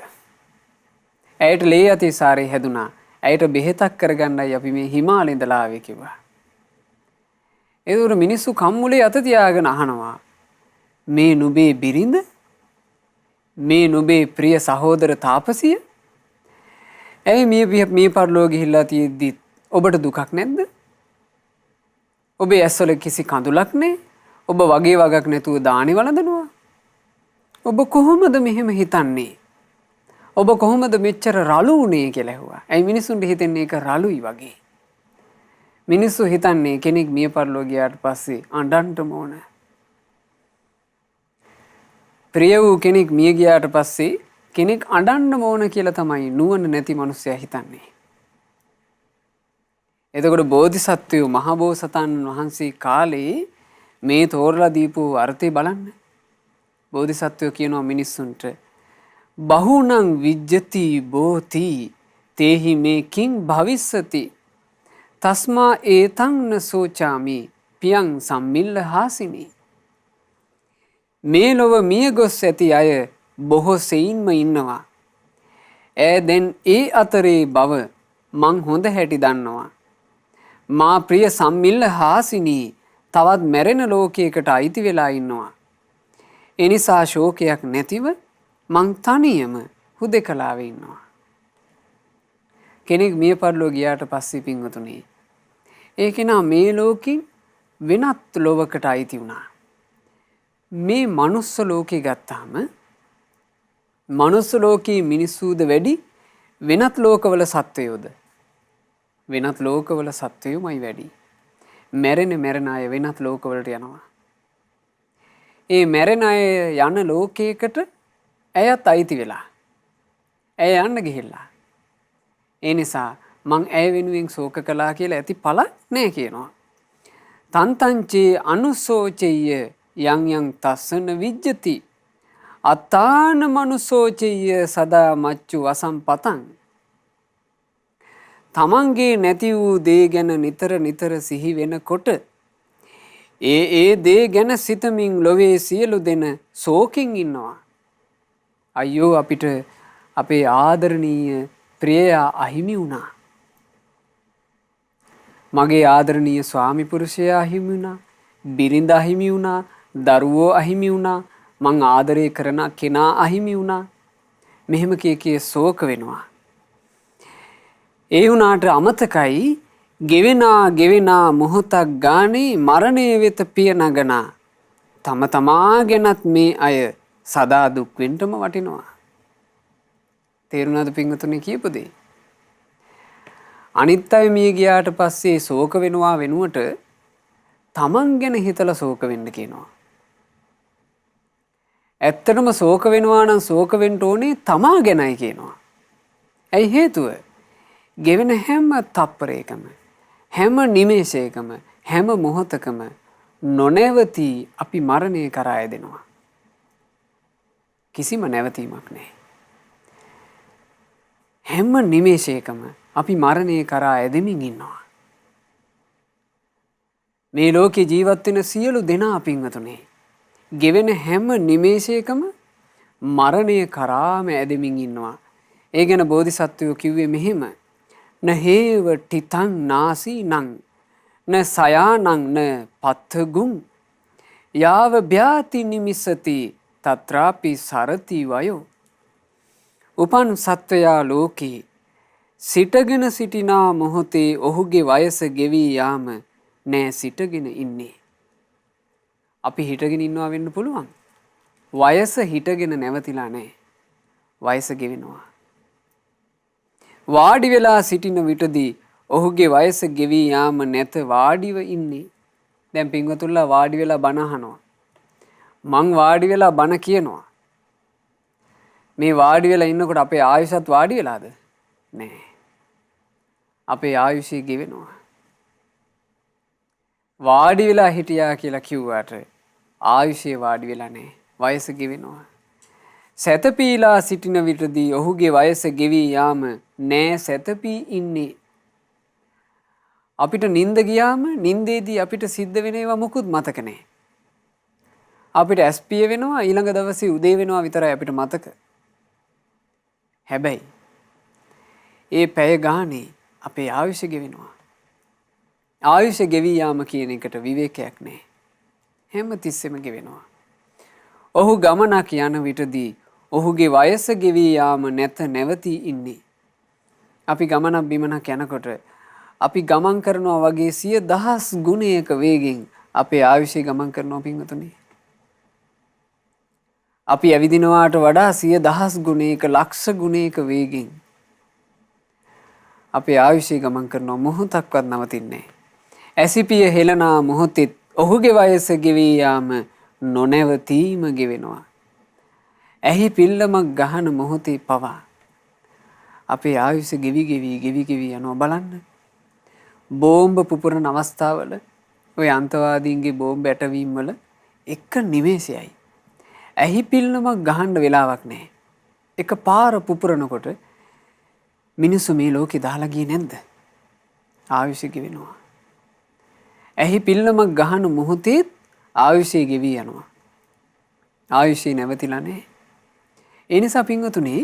ඇයට ලේ අතිසාරේ හැදුනා. ඇයට බෙහෙතක් කරගන්නයි අපි මේ හිමාලේ ඉඳලා ආවේ කිව්වා. ඒතර මිනිස්සු කම්මුලේ අත තියාගෙන අහනවා මේ නුඹේ බිරිඳ? මේ නුඹේ ප්‍රිය සහෝදර තාපසිය? ඇයි මේ පරලෝ ගිහිල්ලා තියෙද්දි ඔබට දුකක් නැද්ද? ඔබේ ඇස්වල කිසි කඳුලක් නැහැ. ඔබ වගේ වගක් නැතුව දානි වළඳනවා. ඔබ කොහොමද මෙහෙම හිතන්නේ? ඔබ කොහොමද මෙච්චර රළු වුණේ කියලා ඇහුවා. ඇයි මිනිසුන්ට හිතෙන්නේ ඒක රළුයි වගේ? මිනිස්සු හිතන්නේ කෙනෙක් මිය පරලෝ ගියාට පස්සේ අඬන්නම ඕන. ප්‍රිය වූ කෙනෙක් මිය ගියාට පස්සේ කෙනෙක් අඬන්නම ඕන කියලා තමයි නුවණ නැති මිනිස්සයා හිතන්නේ. එතකොට බෝධිසත්වයෝ මහා බෝසතාණන් වහන්සේ කාලේ මේ තෝරලා දීපු අර්ථය බලන්න. බෝධිසත්වයෝ කියනවා මිනිස්සුන්ට බහුණං විජ්ජති බෝති තේහි මේකින් භවිස්සති තස්මා ඒතං න සෝචාමි පියං සම්මිල්ල හාසිනී. මේ ලොව මිය ගොස් ඇති අය බොහෝ සෙයින්ම ඉන්නවා. දැන් ඒ අතරේ බව මං හොඳ හැටි දන්නවා. මා ප්‍රිය සම්මිල්ල හාසිනී තවත් මැරෙන ලෝකයකට අයිති වෙලා ඉන්නවා. එනිසා ශෝකයක් නැතිව මං තනියම හුදෙකලාවේ ඉන්නවා. කෙනෙක් මිය පරලෝ ගියාට පස්සේ පින්වතුනි ඒ කෙනා මේ ලෝකෙන් වෙනත් ලෝකයකට අයිති වුණා. මේ මනුස්ස ලෝකේ ගත්තාම මනුස්ස ලෝකයේ මිනිස්සුද වැඩි වෙනත් ලෝකවල සත්වයෝද? වෙනත් ලෝකවල සත්වයෝමයි වැඩි. මැරෙන අය වෙනත් ලෝකවලට යනවා. ඒ මැරෙන අය යන ලෝකයකට ඇයත් අයිති වෙලා. ඇය යන්න ගිහිල්ලා. ඒ නිසා මං ඇය වෙනුවෙන් ශෝක කළා කියලා ඇති පළ නෑ කියනවා. තන්තංචේ අනුසෝචෙය යං යං තස්සන විජ්ජති අත්තාන මනුසෝචෙය සදා මච්චු වසම්පතං. තමන්ගේ නැති වූ දේ ගැන නිතර සිහි වෙනකොට ඒ දේ ගැන සිතමින් ලොවේ සියලු දෙන ශෝකින් ඉන්නවා. අයියෝ අපිට අපේ ආදරණීය ප්‍රියයා අහිමි වුණා. මගේ ආදරණීය ස්වාමි පුරුෂයා අහිමි වුණා. බිරිඳ අහිමි වුණා. දරුවෝ අහිමි වුණා. මං ආදරය කරන කෙනා අහිමි වුණා. මෙහෙම කී ශෝක වෙනවා. ඒ වුණාට අමතකයි ගෙවෙනා මොහොතක් ගානේ මරණය වෙත පිය නගනා තම තමා ගැනත් මේ අය සදා දුක් වෙන්නම වටිනවා. තේරුණාද පින්වතුනි කියපු දේ? අනිත් අය මිය ගියාට පස්සේ ශෝක වෙනවා වෙනුවට තමන් ගැන හිතලා ශෝක වෙන්න කියනවා. ඇත්තටම ශෝක වෙනවා නම් ශෝක වෙන්න ඕනේ තමා ගැනයි කියනවා. ඇයි හේතුව? ගෙවෙන හැම තප්පරයකම හැම නිමේෂයකම හැම මොහොතකම නොනැවතී අපි මරණය කරා යදෙනවා. කිසිම නැවතීමක් නැහැ. හැම නිමේෂයකම අපි මරණය කරා ඇදෙමින් ඉන්නවා. මේ ලෝකේ ජීවත් වෙන සියලු දෙනා පින්වතුනි ගෙවෙන හැම නිමේෂයකම මරණය කරාම ඇදෙමින් ඉන්නවා. ඒ ගැන බෝධිසත්වයෝ කිව්වේ මෙහෙම. නහේව ටිතං නාසී නං න සයානං න පත්තගුම් යාව භ්‍යාති නිමිසති තත්‍රාපි සරති වයෝ. උපන් සත්වයා ලෝකේ සිටගෙන සිටිනා මොහොතේ ඔහුගේ වයස ගෙවී යාම නෑ සිටගෙන ඉන්නේ. අපි හිටගෙන ඉන්නවා වෙන්න පුළුවන්. වයස හිටගෙන නැවතිලා නෑ. වයස ගෙවෙනවා. වාඩි වෙලා සිටින විටදී ඔහුගේ වයස ගෙවී යාම නැත වාඩිව ඉන්නේ. දැන් පින්වතුන්ලා වාඩි වෙලා බණ අහනවා. මං වාඩි වෙලා බණ කියනවා. මේ වාඩි වෙලා ඉන්නකොට අපේ ආයුෂත් වාඩි වෙලාද? නෑ. අපේ ආයුෂය ගෙවෙනවා. වාඩි වෙලා හිටියා කියලා කිව්වට ආයුෂය වාඩි වෙලා නෑ. වයස ගෙවෙනවා. සැතපීලා සිටින විටදී ඔහුගේ වයස ගෙවී යාම නෑ සැතපී ඉන්නේ. අපිට නිින්ද ගියාම නිින්දේදී අපිට සිද්ධ වෙන ඒවා මොකුත් මතක නෑ. අපිට ඇස් පිය වෙනවා ඊළඟ දවසේ උදේ වෙනවා විතරයි අපිට මතක. හැබැයි ඒ පැය ගානේ අපේ ආයුෂ ගෙවෙනවා. ආයුෂ ගෙවී යාම කියන එකට විවේකයක් නෑ. හැම තිස්සෙම ගෙවෙනවා. ඔහු ගමනක් යන විටදී ඔහුගේ වයස ගෙවී යාම නැත නැවතී ඉන්නේ. අපි ගමනක් බිමනක් යනකොට අපි ගමන් කරනවා වගේ 100,000 ගුණයක වේගෙන් අපේ ආයුෂය ගමන් කරනවා පින්වතුනි. අපි ඇවිදිනවාට වඩා 100,000 ගුණයක ලක්ෂ ගුණයක වේගෙන් අපේ ආයුෂය ගමන් කරනවා මොහොතක්වත් නවතින්නේ නැහැ. ඇසිපිය හෙළනා මොහොතෙත් ඔහුගේ වයස ගෙවී යාම නොනැවතීම ගෙවෙනවා. ඇහි පිල්ලමක් ගහන මොහොතේ පවා අපේ ආයුෂ ගෙවි යනවා බලන්න. බෝම්බ පුපුරන අවස්ථාවල ඔය අන්තවාදීන්ගේ බෝම්බ ඇටවීම් වල එක නිමේෂයයි. ඇහි පිල්ලමක් ගහන්න වෙලාවක් නැහැ. එක පාර පුපුරනකොට මිනිස්සු මේ ලෝකේ දාලා ගියේ නැද්ද? ආයුෂ ගෙවෙනවා. ඇහි පිල්ලමක් ගහන මොහොතේ ආයුෂය ගෙවි යනවා. ආයුෂය නැවතිලා නැහැ. ඒ නිසා පින්වතුනි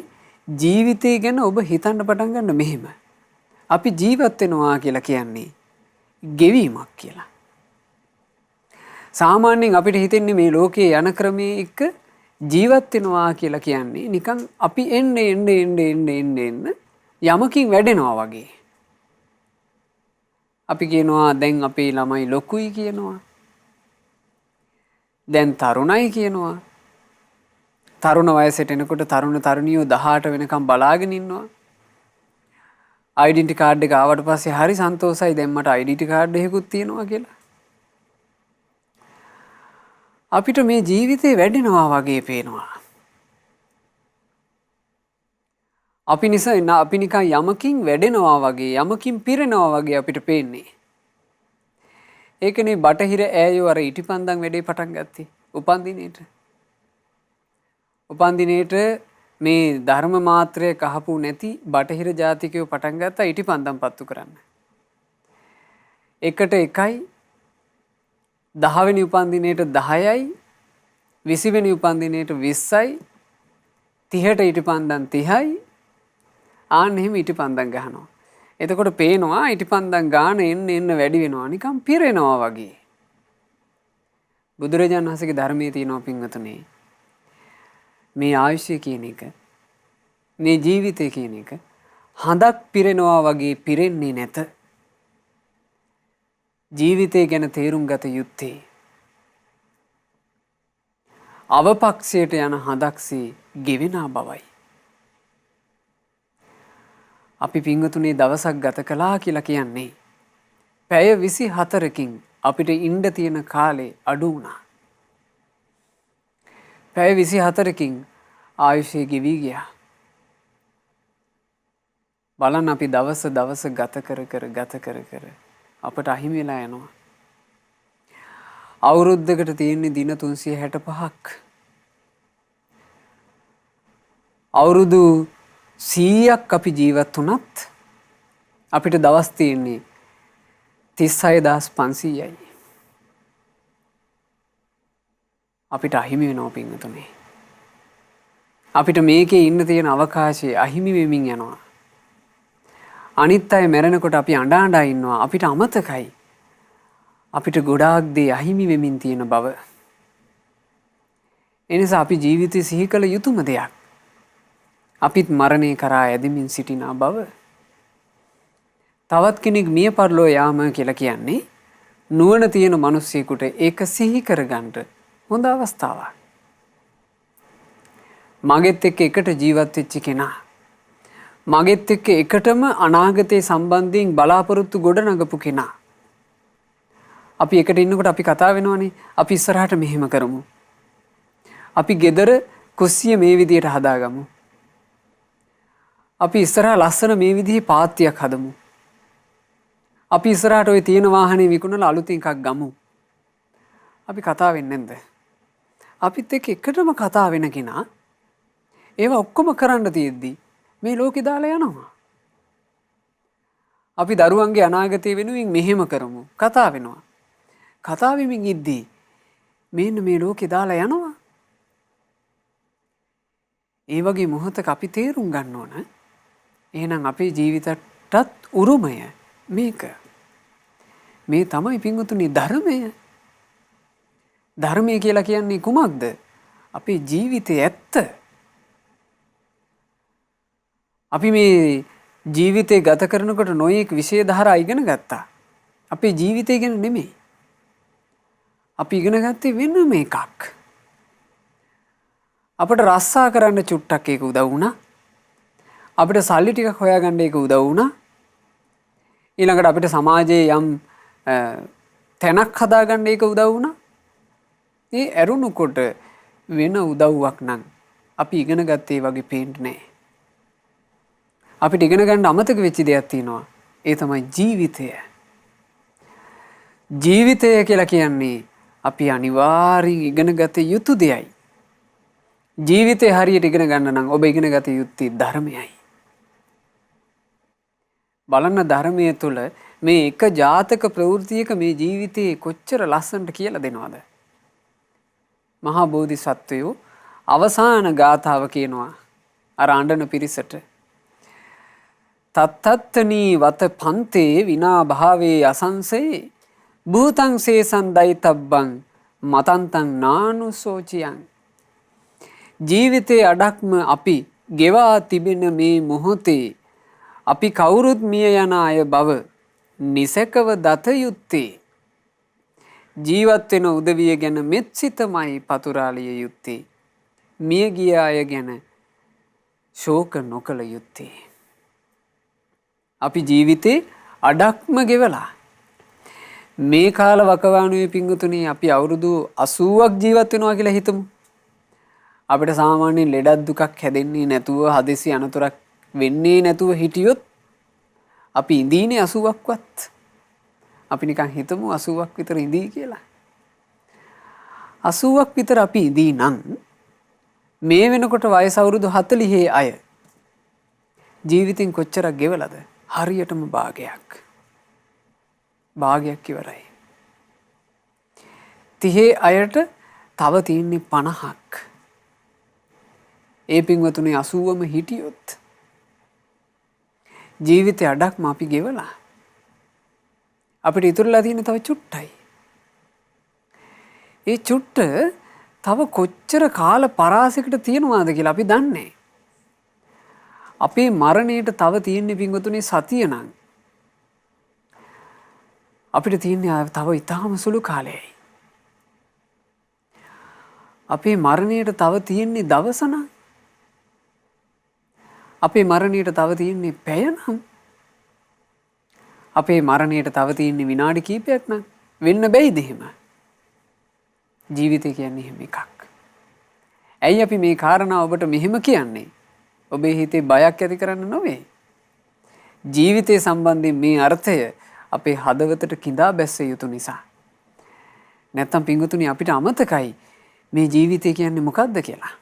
ජීවිතය ගැන ඔබ හිතන්න පටන් ගන්න මෙහෙම. අපි ජීවත් වෙනවා කියලා කියන්නේ ගෙවීමක් කියලා. සාමාන්‍යයෙන් අපිට හිතෙන්නේ මේ ලෝකයේ යන ක්‍රමයේ එක ජීවත් වෙනවා කියලා කියන්නේ නිකන් අපි එන්න යමකින් වැඩෙනවා වගේ. අපි කියනවා දැන් අපේ ළමයි ලොකුයි කියනවා. දැන් තරුණයි කියනවා. තරුණ වයසට එනකොට තරුණ තරුණියෝ 18 වෙනකම් බලාගෙන ඉන්නවා. ඩෙන්ටි කාඩ් එක ආවට පස්සේ හරි සන්තෝසයි දැන් මට ඩෙන්ටි කාඩ් එකකුත් තියෙනවා කියලා. අපිට මේ ජීවිතේ වැඩෙනවා වගේ පේනවා. අපි නිකන් යමකින් වැඩෙනවා වගේ යමකින් පිරෙනවා වගේ අපිට පේන්නේ. ඒකනේ බටහිර ඈයෝ අර ඉටිපන්දම් වැඩේ පටන් ගත්තේ උපන්දිනේට. උපන්දිනේට මේ ධර්ම මාත්‍රය කහපු නැති බටහිර ජාතිකයෝ පටන් ගත්තා ඉටිපන්දම් පත්තු කරන්න. එකට 1යි 10 වෙනි උපන්දිනේට 10යි 20 වෙනි උපන්දිනේට 20යි 30ට ඉටිපන්දම් 30යි ආන්න එහෙම ඉටිපන්දම් ගහනවා. එතකොට පේනවා ඉටිපන්දම් ගාන එන්න වැඩි වෙනවා නිකන් පිරෙනවා වගේ. බුදුරජාණන් වහන්සේගේ ධර්මයේ තියෙනවා පින්වතුනි මේ ආයුෂය කියන එක මේ ජීවිතය කියන එක හඳක් පිරෙනවා වගේ පිරෙන්නේ නැත. ජීවිතය ගැන තේරුම් ගත යුත්තේ අවපක්ෂයට යන හඳක්සේ ගෙවෙන බවයි. අපි පින්වතුනි දවසක් ගත කළා කියලා කියන්නේ පැය 24කින් අපිට ඉන්න තියෙන කාලේ අඩු වුණා. පැය 24කින් ආයුෂය ගෙවි ගියා. බලන්න අපි දවස ගත කර අපට අහිමි වෙලා යනවා. අවුරුද්දකට තියෙන්නේ දින 365ක්. අවුරුදු 100ක් අපි ජීවත් වුණත් අපිට දවස් තියෙන්නේ 36500යි. අපිට අහිමි වෙනවා පින්වතුනි. අපිට මේකේ ඉන්න තියෙන අවකාශය අහිමි වෙමින් යනවා. අනිත් අය මැරෙනකොට අපි අඬ අඬා ඉන්නවා. අපිට අමතකයි. අපිට ගොඩාක් දේ අහිමි වෙමින් තියෙන බව. එනිසා අපි ජීවිතය සිහි කළ යුතුම දෙයක්. අපිත් මරණය කරා ඇදමින් සිටිනා බව. තවත් කෙනෙක් මිය පරලෝ යාම කියලා කියන්නේ නුවණ තියෙන මිනිස්සෙකුට ඒක සිහි කරගන්න හොඳ අවස්ථාවක්. මගෙත් එක්ක එකට ජීවත් වෙච්ච කෙනා මගෙත් එක්ක එකටම අනාගතයේ සම්බන්ධයෙන් බලාපොරොත්තු ගොඩනගපු කෙනා. අපි එකට ඉන්නකොට අපි කතා වෙනවනේ අපි ඉස්සරහට මෙහෙම කරමු. අපි ගෙදර කුස්සිය මේ විදියට හදාගමු. අපි ඉස්සරහා ලස්සන මේ විදිහේ පාත්තියක් හදමු. අපි ඉස්සරහට ওই තියෙන වාහනේ විකුණලා අලුතින් එකක් ගමු. අපි කතා වෙන්නේ නැද්ද? අපිත් එක්ක එකටම කතා වෙන කෙනා ඒවා ඔක්කොම කරන්න තියෙද්දි මේ ලෝකේ දාලා යනවා. අපි දරුවන්ගේ අනාගතය වෙනුවෙන් මෙහෙම කරමු. කතා වෙනවා. කතා වෙමින් ඉද්දී මෙන්න මේ ලෝකේ දාලා යනවා. ඒ වගේ මොහොතක අපි තේරුම් ගන්න ඕන. එහෙනම් අපේ ජීවිතයටත් උරුමය මේක. මේ තමයි පින්වතුනි ධර්මය. ධර්මය කියලා කියන්නේ කුමක්ද? අපේ ජීවිතයේ ඇත්ත. අපි මේ ජීවිතේ ගත කරනකොට නොයෙක් විෂය ධාරා ඉගෙන ගත්තා. අපේ ජීවිතය ගැන නෙමෙයි. අපි ඉගෙන ගත්තේ වෙනම එකක්. අපිට රස්සා කරන්න චුට්ටක් ඒක උදව් වුණා. අපිට සල්ලි ටිකක් හොයාගන්න ඒක උදව් වුණා. ඊළඟට අපිට සමාජයේ යම් තැනක් හදාගන්න ඒක උදව් වුණා. ඒ ඇරුණුකොට වෙන උදව්වක් නම් අපි ඉගෙන ගත්තේ වගේ පේන්නේ නැහැ. අපිට ඉගෙන ගන්න අමතක වෙච්ච දෙයක් තියෙනවා. ඒ තමයි ජීවිතය. ජීවිතය කියලා කියන්නේ අපි අනිවාර්යෙන් ඉගෙන ගත යුතු දෙයයි. ජීවිතය හරියට ඉගෙන ගන්න නම් ඔබ ඉගෙන ගත යුත්තේ ධර්මයයි. බලන්න ධර්මයේ තුල මේ එක ජාතක ප්‍රවෘත්තියක මේ ජීවිතේ කොච්චර ලස්සනට කියලා දෙනවද? මහා බෝධිසත්වයෝ අවසාන ගාථාව කියනවා අර අඬන පිරිසට. තත්තත්තනී වත පන්තේ විනා භාවේ අසංසේ භූතං සේසං දයිතබ්බං මතන්තං නානුසෝචියං. ජීවිතයේ අඩක්ම අපි ගෙවා තිබෙන මේ මොහොතේ අපි කවුරුත් මිය යන අය බව නිසකව දත යුත්තේ. ජීවත් වෙන උදවිය ගැන මෙත් සිතමයි පතුරාලිය යුත්තේ. මිය ගිය අය ගැන ශෝක නොකළ යුත්තේ. අපි ජීවිතේ අඩක්ම ගෙවලා මේ කාල වකවානුවේ පිංගුතුනි අපි අවුරුදු 80ක් ජීවත් වෙනවා කියලා හිතමු. අපිට සාමාන්‍යයෙන් ලෙඩක් දුකක් හැදෙන්නේ නැතුව හදිසි අනතුරක් වෙන්නේ නැතුව හිටියොත් අපි ඉඳීනේ 80ක්වත්. අපි නිකන් හිතමු 80ක් විතර ඉඳී කියලා. 80ක් විතර අපි ඉඳී නම් මේ වෙනකොට වයස අවුරුදු 40 අය ජීවිතෙන් කොච්චරක් ගෙවලද? හරියටම භාගයක්. භාගයක් ඉවරයි. 30 අයට තව තියෙන්නේ 50ක්. ඒ පින්වතුනි 80ම හිටියොත් ජීවිතේ අඩක්ම අපි ගෙවලා අපිට ඉතුරුලා තියෙන තව චුට්ටයි. ඒ චුට්ට තව කොච්චර කාල පරාසයකට තියෙනවාද කියලා අපි දන්නේ. අපේ මරණයට තව තියෙන්නේ පින්වතුනි සතිය නම් අපිට තියෙන්නේ තව ඊටාම සුළු කාලයයි. අපේ මරණයට තව තියෙන්නේ දවස නම් අපේ මරණයට තව තියෙන්නේ පැය නම් අපේ මරණයට තව තියෙන්නේ විනාඩි කිහිපයක් නම් වෙන්න බැයිද එහෙම? ජීවිතය කියන්නේ එහෙම එකක්. ඇයි අපි මේ කාරණා ඔබට මෙහෙම කියන්නේ? ඔබේ හිතේ බයක් ඇති කරන්න නොවේ. ජීවිතය සම්බන්ධයෙන් මේ අර්ථය අපේ හදවතට කිඳා බැස්සිය යුතු නිසා. නැත්තම් පිංගුතුනි අපිට අමතකයි මේ ජීවිතය කියන්නේ මොකක්ද කියලා.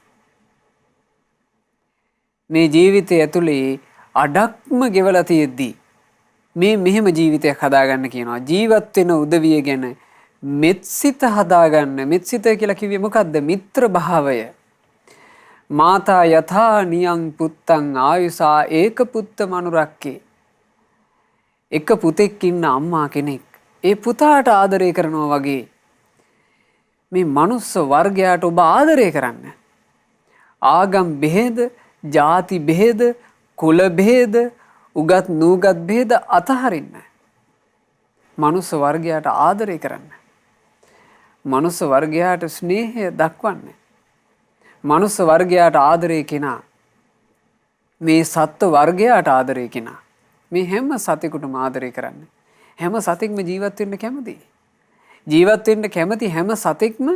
මේ ජීවිතය ඇතුලේ අඩක්ම ගෙවලා තියෙද්දී මේ මෙහෙම ජීවිතයක් හදාගන්න කියනවා. ජීවත් වෙන උදවිය ගැන මෙත්සිත හදාගන්න. මෙත්සිත කියලා කිව්වේ මොකද්ද? මිත්‍ර භාවය. මාතා යථා නියං පුත්තං ආයුසා ඒක පුත්ත මනුරක්කේ. එක පුතෙක් ඉන්න අම්මා කෙනෙක් ඒ පුතාට ආදරය කරනවා වගේ මේ මනුස්ස වර්ගයාට ඔබ ආදරය කරන්න. ආගම් බෙහෙද, ಜಾති බෙහෙද, කුල බෙහෙද, උගත් නූගත් බෙහෙද අතහරින්න. මනුස්ස වර්ගයාට ආදරය කරන්න. මනුස්ස වර්ගයාට ස්නේහය දක්වන්න. මනුස්ස වර්ගයාට ආදරය කෙනා මේ සත්ත්ව වර්ගයාට ආදරය කෙනා මේ හැම සතෙකුටම ආදරය කරන්න. හැම සතෙක්ම ජීවත් වෙන්න කැමතියි. ජීවත් වෙන්න කැමති හැම සතෙක්ම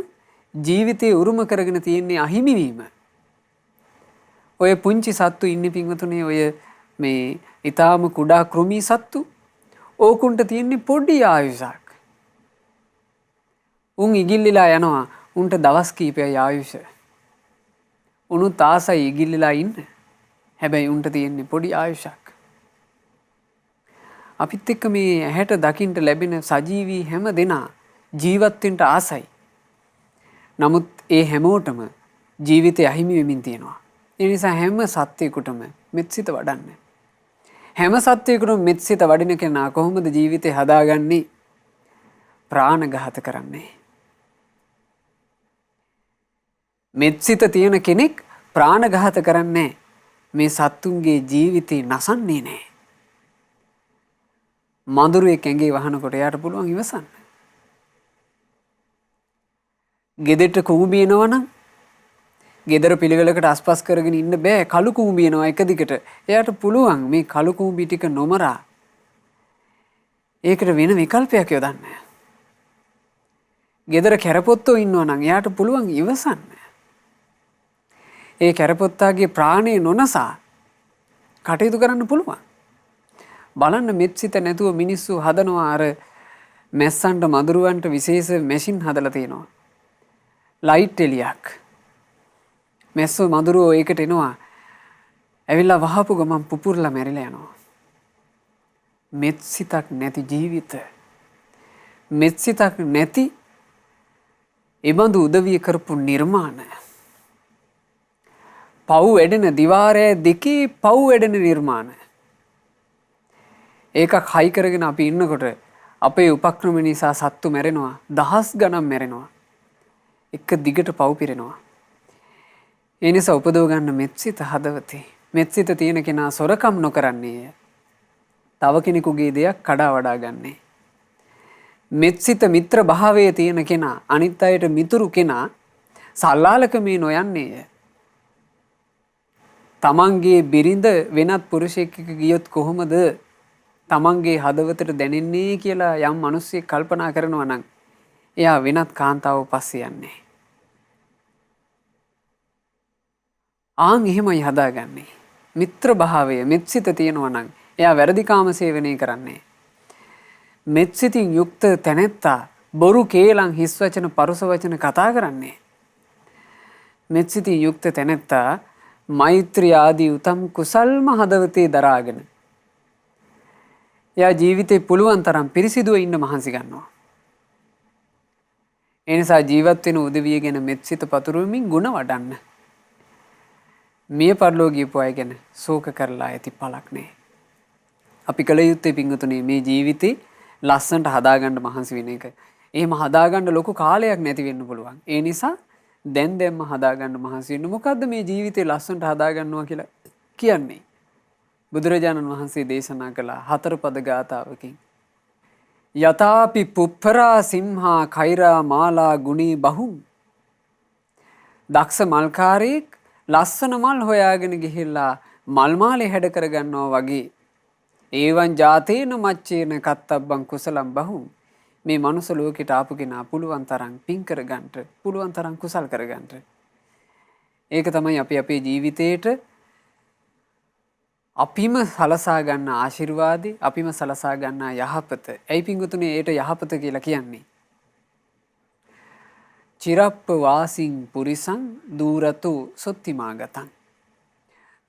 ජීවිතේ උරුම කරගෙන තියෙන්නේ අහිමි වීම. ඔය පුංචි සත්තු ඉන්නේ පින්වතුනේ ඔය මේ ඊටාම කුඩා කෘමි සත්තු ඕකුන්ට තියෙන්නේ පොඩි ආයුෂක්. උන් ඉගිල්ලිලා යනවා. උන්ට දවස් කීපයයි ආයුෂ. උනුත් ආසයි ඉගිල්ලිලා ඉන්න. හැබැයි උන්ට තියෙන්නේ පොඩි ආයුෂක්. අපිත් එක්ක මේ ඇහැට දකින්න ලැබෙන සජීවී හැම දෙනා ජීවත් වෙන්න ආසයි. නමුත් ඒ හැමෝටම ජීවිතය අහිමි වෙමින් තියෙනවා. ඒ නිසා හැම සත්‍යයකටම මෙත්සිත වඩන්න. හැම සත්‍යයකටම මෙත්සිත වඩින කෙනා කොහොමද ජීවිතේ හදාගන්නේ? ප්‍රාණඝාත කරන්නේ. මෙත්සිත තියෙන කෙනෙක් ප්‍රාණඝාත කරන්නේ මේ සත්තුන්ගේ ජීවිතේ නසන්නේ නැහැ. මඳුරෙක් ඇඟේ වහනකොට එයාට පුළුවන් ඉවසන්න. ගෙදරට කුඹිනවා නම් ගෙදර පිළිවෙලකට අස්පස් කරගෙන ඉන්න බෑ. කළු කුඹිනවා එක දිගට. එයාට පුළුවන් මේ කළු කුඹි ටික නොමරා ඒකට වෙන විකල්පයක් යොදන්න. ගෙදර කැරපොත්තෝ ඉන්නවා නම් එයාට පුළුවන් ඉවසන්න. ඒ කැරපොත්තාගේ ප්‍රාණය නොනසා කටයුතු කරන්න පුළුවන්. බලන්න මෙත්සිත නැතුව මිනිස්සු හදනවා අර මැස්සන්ට මදුරුවන්ට විශේෂ මැෂින් හදලා තියෙනවා. ලයිට් එලියක්. මැස්සෝ මදුරුවෝ ඒකට එනවා. ඇවිල්ලා වහපු ගමන් පුපුරලා මැරිලා යනවා. මෙත්සිතක් නැති ජීවිත. මෙත්සිතක් නැති එබඳු උදවිය කරපු නිර්මාණ. පව් වැඩෙන දිවාරය දෙකේ පව් වැඩෙන නිර්මාණ. ඒකක් හයි කරගෙන අපි ඉන්නකොට අපේ උපක්‍රම නිසා සත්තු මැරෙනවා. දහස් ගණන් මැරෙනවා. එක දිගට පව් පිරෙනවා. ඒ නිසා උපදව ගන්න මෙත්සිත හදවතේ. මෙත්සිත තියෙන කෙනා සොරකම් නොකරන්නේය. තව කෙනෙකුගේ දෙයක් කඩා වඩා ගන්නේ. මෙත්සිත මිත්‍ර භාවයේ තියෙන කෙනා අනිත් අයට මිතුරු කෙනා සල්ලාලකමේ නොයන්නේය. තමන්ගේ බිරිඳ වෙනත් පුරුෂයෙක් එක්ක ගියොත් කොහොමද තමන්ගේ හදවතට දැනෙන්නේ කියලා යම් මිනිස්සෙක් කල්පනා කරනවා නම් එයා වෙනත් කාන්තාවෝ පස්සේ යන්නේ. ආන් එහෙමයි හදාගන්නේ. මිත්‍ර භාවය මෙත්සිත තියෙනවා නම් එයා වැරදි කාම සේවනය කරන්නේ. මෙත්සිතින් යුක්ත තැනැත්තා බොරු කේලම් හිස් වචන පරුස වචන කතා කරන්නේ. මෙත්සිතින් යුක්ත තැනැත්තා මෛත්‍රී ආදී උතම් කුසල්ම හදවතේ දරාගෙන එයා ජීවිතේ පුළුවන් තරම් පිරිසිදුව ඉන්න මහන්සි ගන්නවා. ඒ නිසා ජීවත් වෙන උදවිය ගැන මෙත්සිත පතුරවමින් ಗುಣ වඩන්න. මිය පරලෝ ගියපු අය ගැන ශෝක කරලා ඇති පළක් නෑ. අපි කල යුත්තේ පිංගුතුනේ මේ ජීවිතේ ලස්සනට හදාගන්න මහන්සි වෙන එක. එහෙම හදාගන්න ලොකු කාලයක් නැති වෙන්න පුළුවන්. ඒ නිසා දැන්ම හදාගන්න මහන්සි වෙන්න. මොකද්ද මේ ජීවිතේ ලස්සනට හදාගන්නවා කියලා කියන්නේ? බුදුරජාණන් වහන්සේ දේශනා කළ 4 පද ගාථාවකින් යතාපි පුප්පරා සිම්හා කෛරා මාලා ගුණී බහුම්. දක්ෂ මල්කාරයෙක් ලස්සන මල් හොයාගෙන ගිහිල්ලා මල් මාලේ හැඩ කරගන්නවා වගේ ඒවන් ජාතේන මච්චේන කත්තබ්බං කුසලම් බහුම්. මේ මනුස්ස ලෝකෙට ආපු කෙනා පුළුවන් තරම් පින් කරගන්න, පුළුවන් තරම් කුසල් කරගන්න. ඒක තමයි අපි අපේ ජීවිතේට අපිම සලසා ගන්න ආශිර්වාදේ, අපිම සලසා ගන්න යහපත. ඇයි පිංගුතුනේ ඒට යහපත කියලා කියන්නේ? චිරප්ප වාසින් පුරිසං දූරතු සොත්තිමාගතං.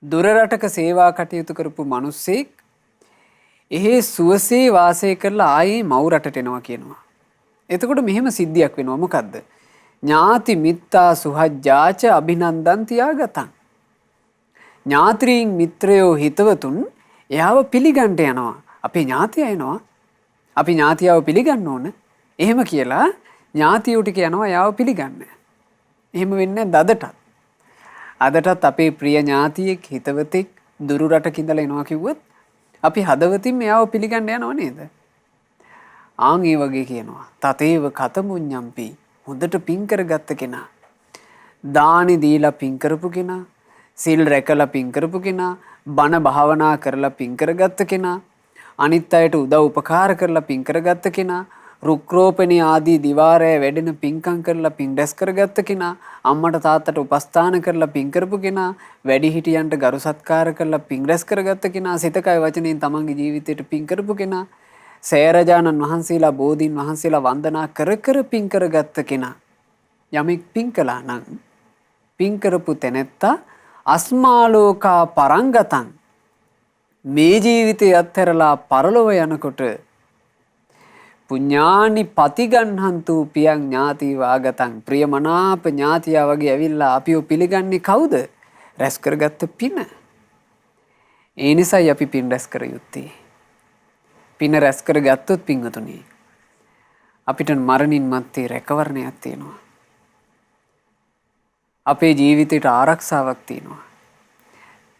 දුර රටක සේවා කටයුතු කරපු මිනිස්සෙක් එහෙ සුවසේ වාසය කරලා ආයේ මව් රටට එනවා කියනවා. එතකොට මෙහෙම සිද්ධියක් වෙනවා. මොකද්ද? ඥාති මිත්තා සුහජ්ජාච අභිනන්දන්ති ආගතං. ඥාත්‍රීන් මිත්‍රයෝ හිතවතුන් එයාව පිළිගන්න යනවා. අපේ ඥාතිය එනවා. අපි ඥාතියව පිළිගන්න ඕන. එහෙම කියලා ඥාතියෝ ටික යනවා එයාව පිළිගන්න. එහෙම වෙන්නේ දදටත්. අදටත් අපේ ප්‍රිය ඥාතියෙක් හිතවතෙක් දුරු රටක ඉඳලා එනවා කිව්වොත් අපි හදවතින් එයාව පිළිගන්න යනව නේද? ආන් ඒ වගේ කියනවා. තතේව කතමුඤ්ඤම්පි. හොඳට පින් කරගත්ත කෙනා. දානි දීලා පින් කරපු කෙනා. සිල් රැකලා පින් කරපු කෙනා. බණ භාවනා කරලා පින් කරගත්ත කෙනා. අනිත් අයට උදව් උපකාර කරලා පින් කරගත්ත කෙනා. රුක්‍රෝපණී ආදී දිවාරය වැඩෙන පින්කම් කරලා පින් රැස් කරගත්ත කෙනා. අම්මට තාත්තට උපස්ථාන කරලා පින් කරපු කෙනා. වැඩිහිටියන්ට ගරු සත්කාර කරලා පින් රැස් කරගත්ත කෙනා. සිතකය වචනයෙන් තමන්ගේ ජීවිතයට පින් කරපු කෙනා. සෑරජානන් වහන්සේලා බෝධීන් වහන්සේලා වන්දනා කර කර පින් කරගත්ත කෙනා. යමෙක් පින් කළා නම් පින් කරපු තැනැත්තා අස්මාලෝකා පරංගතං. මේ ජීවිතය අත්හැරලා පරලොව යනකොට පුඤ්ඤානි පතිගන්හන්තු පියං ඥාති වාගතං. ප්‍රියමනාප ඥාතියා වගේ ඇවිල්ලා අපිව පිළිගන්නේ කවුද? රැස් කරගත්ත පින. ඒ නිසායි අපි පින් රැස් කර යුත්තේ. පින රැස් කරගත්තොත් පින්වතුනි අපිට මරණින් මත්තේ රැකවරණයක් තියෙනවා. අපේ ජීවිතයට ආරක්ෂාවක් තියෙනවා.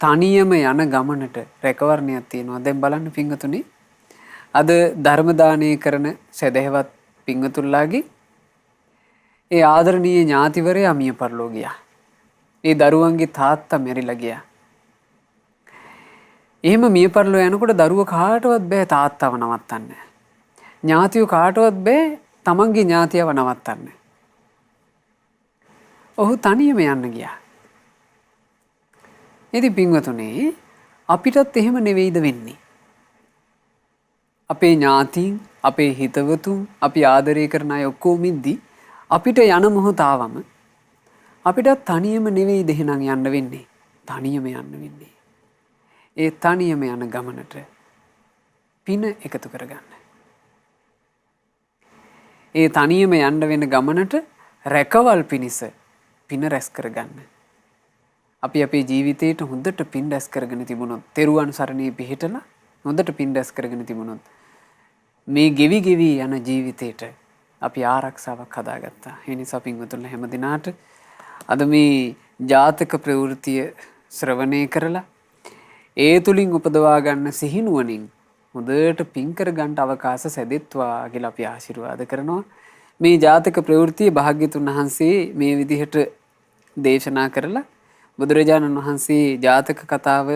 තනියම යන ගමනට රැකවරණයක් තියෙනවා. දැන් බලන්න පින්වතුනි අද ධර්ම දානය කරන සදහවත් පින්වතුන්ලාගේ ඒ ආදරණීය ඥාතිවරයා මිය පරලෝ ගියා. ඒ දරුවන්ගේ තාත්තා මැරිලා ගියා. එහෙම මිය පරලෝ යනකොට දරුවෝ කාටවත් බෑ තාත්තව නවත්තන්න. ඥාතියෝ කාටවත් බෑ තමන්ගේ ඥාතියව නවත්තන්න. ඔහු තනියම යන්න ගියා. ඉතින් පින්වතුනි අපිටත් එහෙම නෙවෙයිද වෙන්නේ? අපේ ඥාතීන්, අපේ හිතවතුන්, අපි ආදරය කරන අය ඔක්කොම ඉද්දි අපිට යන මොහොත ආවම අපිටත් තනියම නෙවෙයි දෙහිනම් යන්න වෙන්නේ. තනියම යන්න වෙන්නේ. ඒ තනියම යන ගමනට පින එකතු කරගන්න. ඒ තනියම යන්න වෙන ගමනට රැකවල් පිණිස පින රැස් කරගන්න. අපි අපේ ජීවිතේට හොඳට පින් රැස් කරගෙන තිබුණොත්, තෙරුවන් සරණේ පිහිටලා හොඳට පින් රැස් කරගෙන තිබුණොත් මේ ගෙවි ගෙවි යන ජීවිතේට අපි ආරක්ෂාවක් හදාගත්තා. ඒ නිසා පින්වතුන්ලා හැම දිනාට අද මේ ජාතක ප්‍රවෘත්තිය ශ්‍රවණය කරලා ඒ තුලින් උපදවා ගන්න සිහිනුවණින් හොඳට පින් කර ගන්න අවකාශ සැදෙත්වා කියලා අපි ආශිර්වාද කරනවා. මේ ජාතක ප්‍රවෘත්තිය භාග්‍යතුන් වහන්සේ මේ විදිහට දේශනා කරලා බුදුරජාණන් වහන්සේ ජාතක කතාව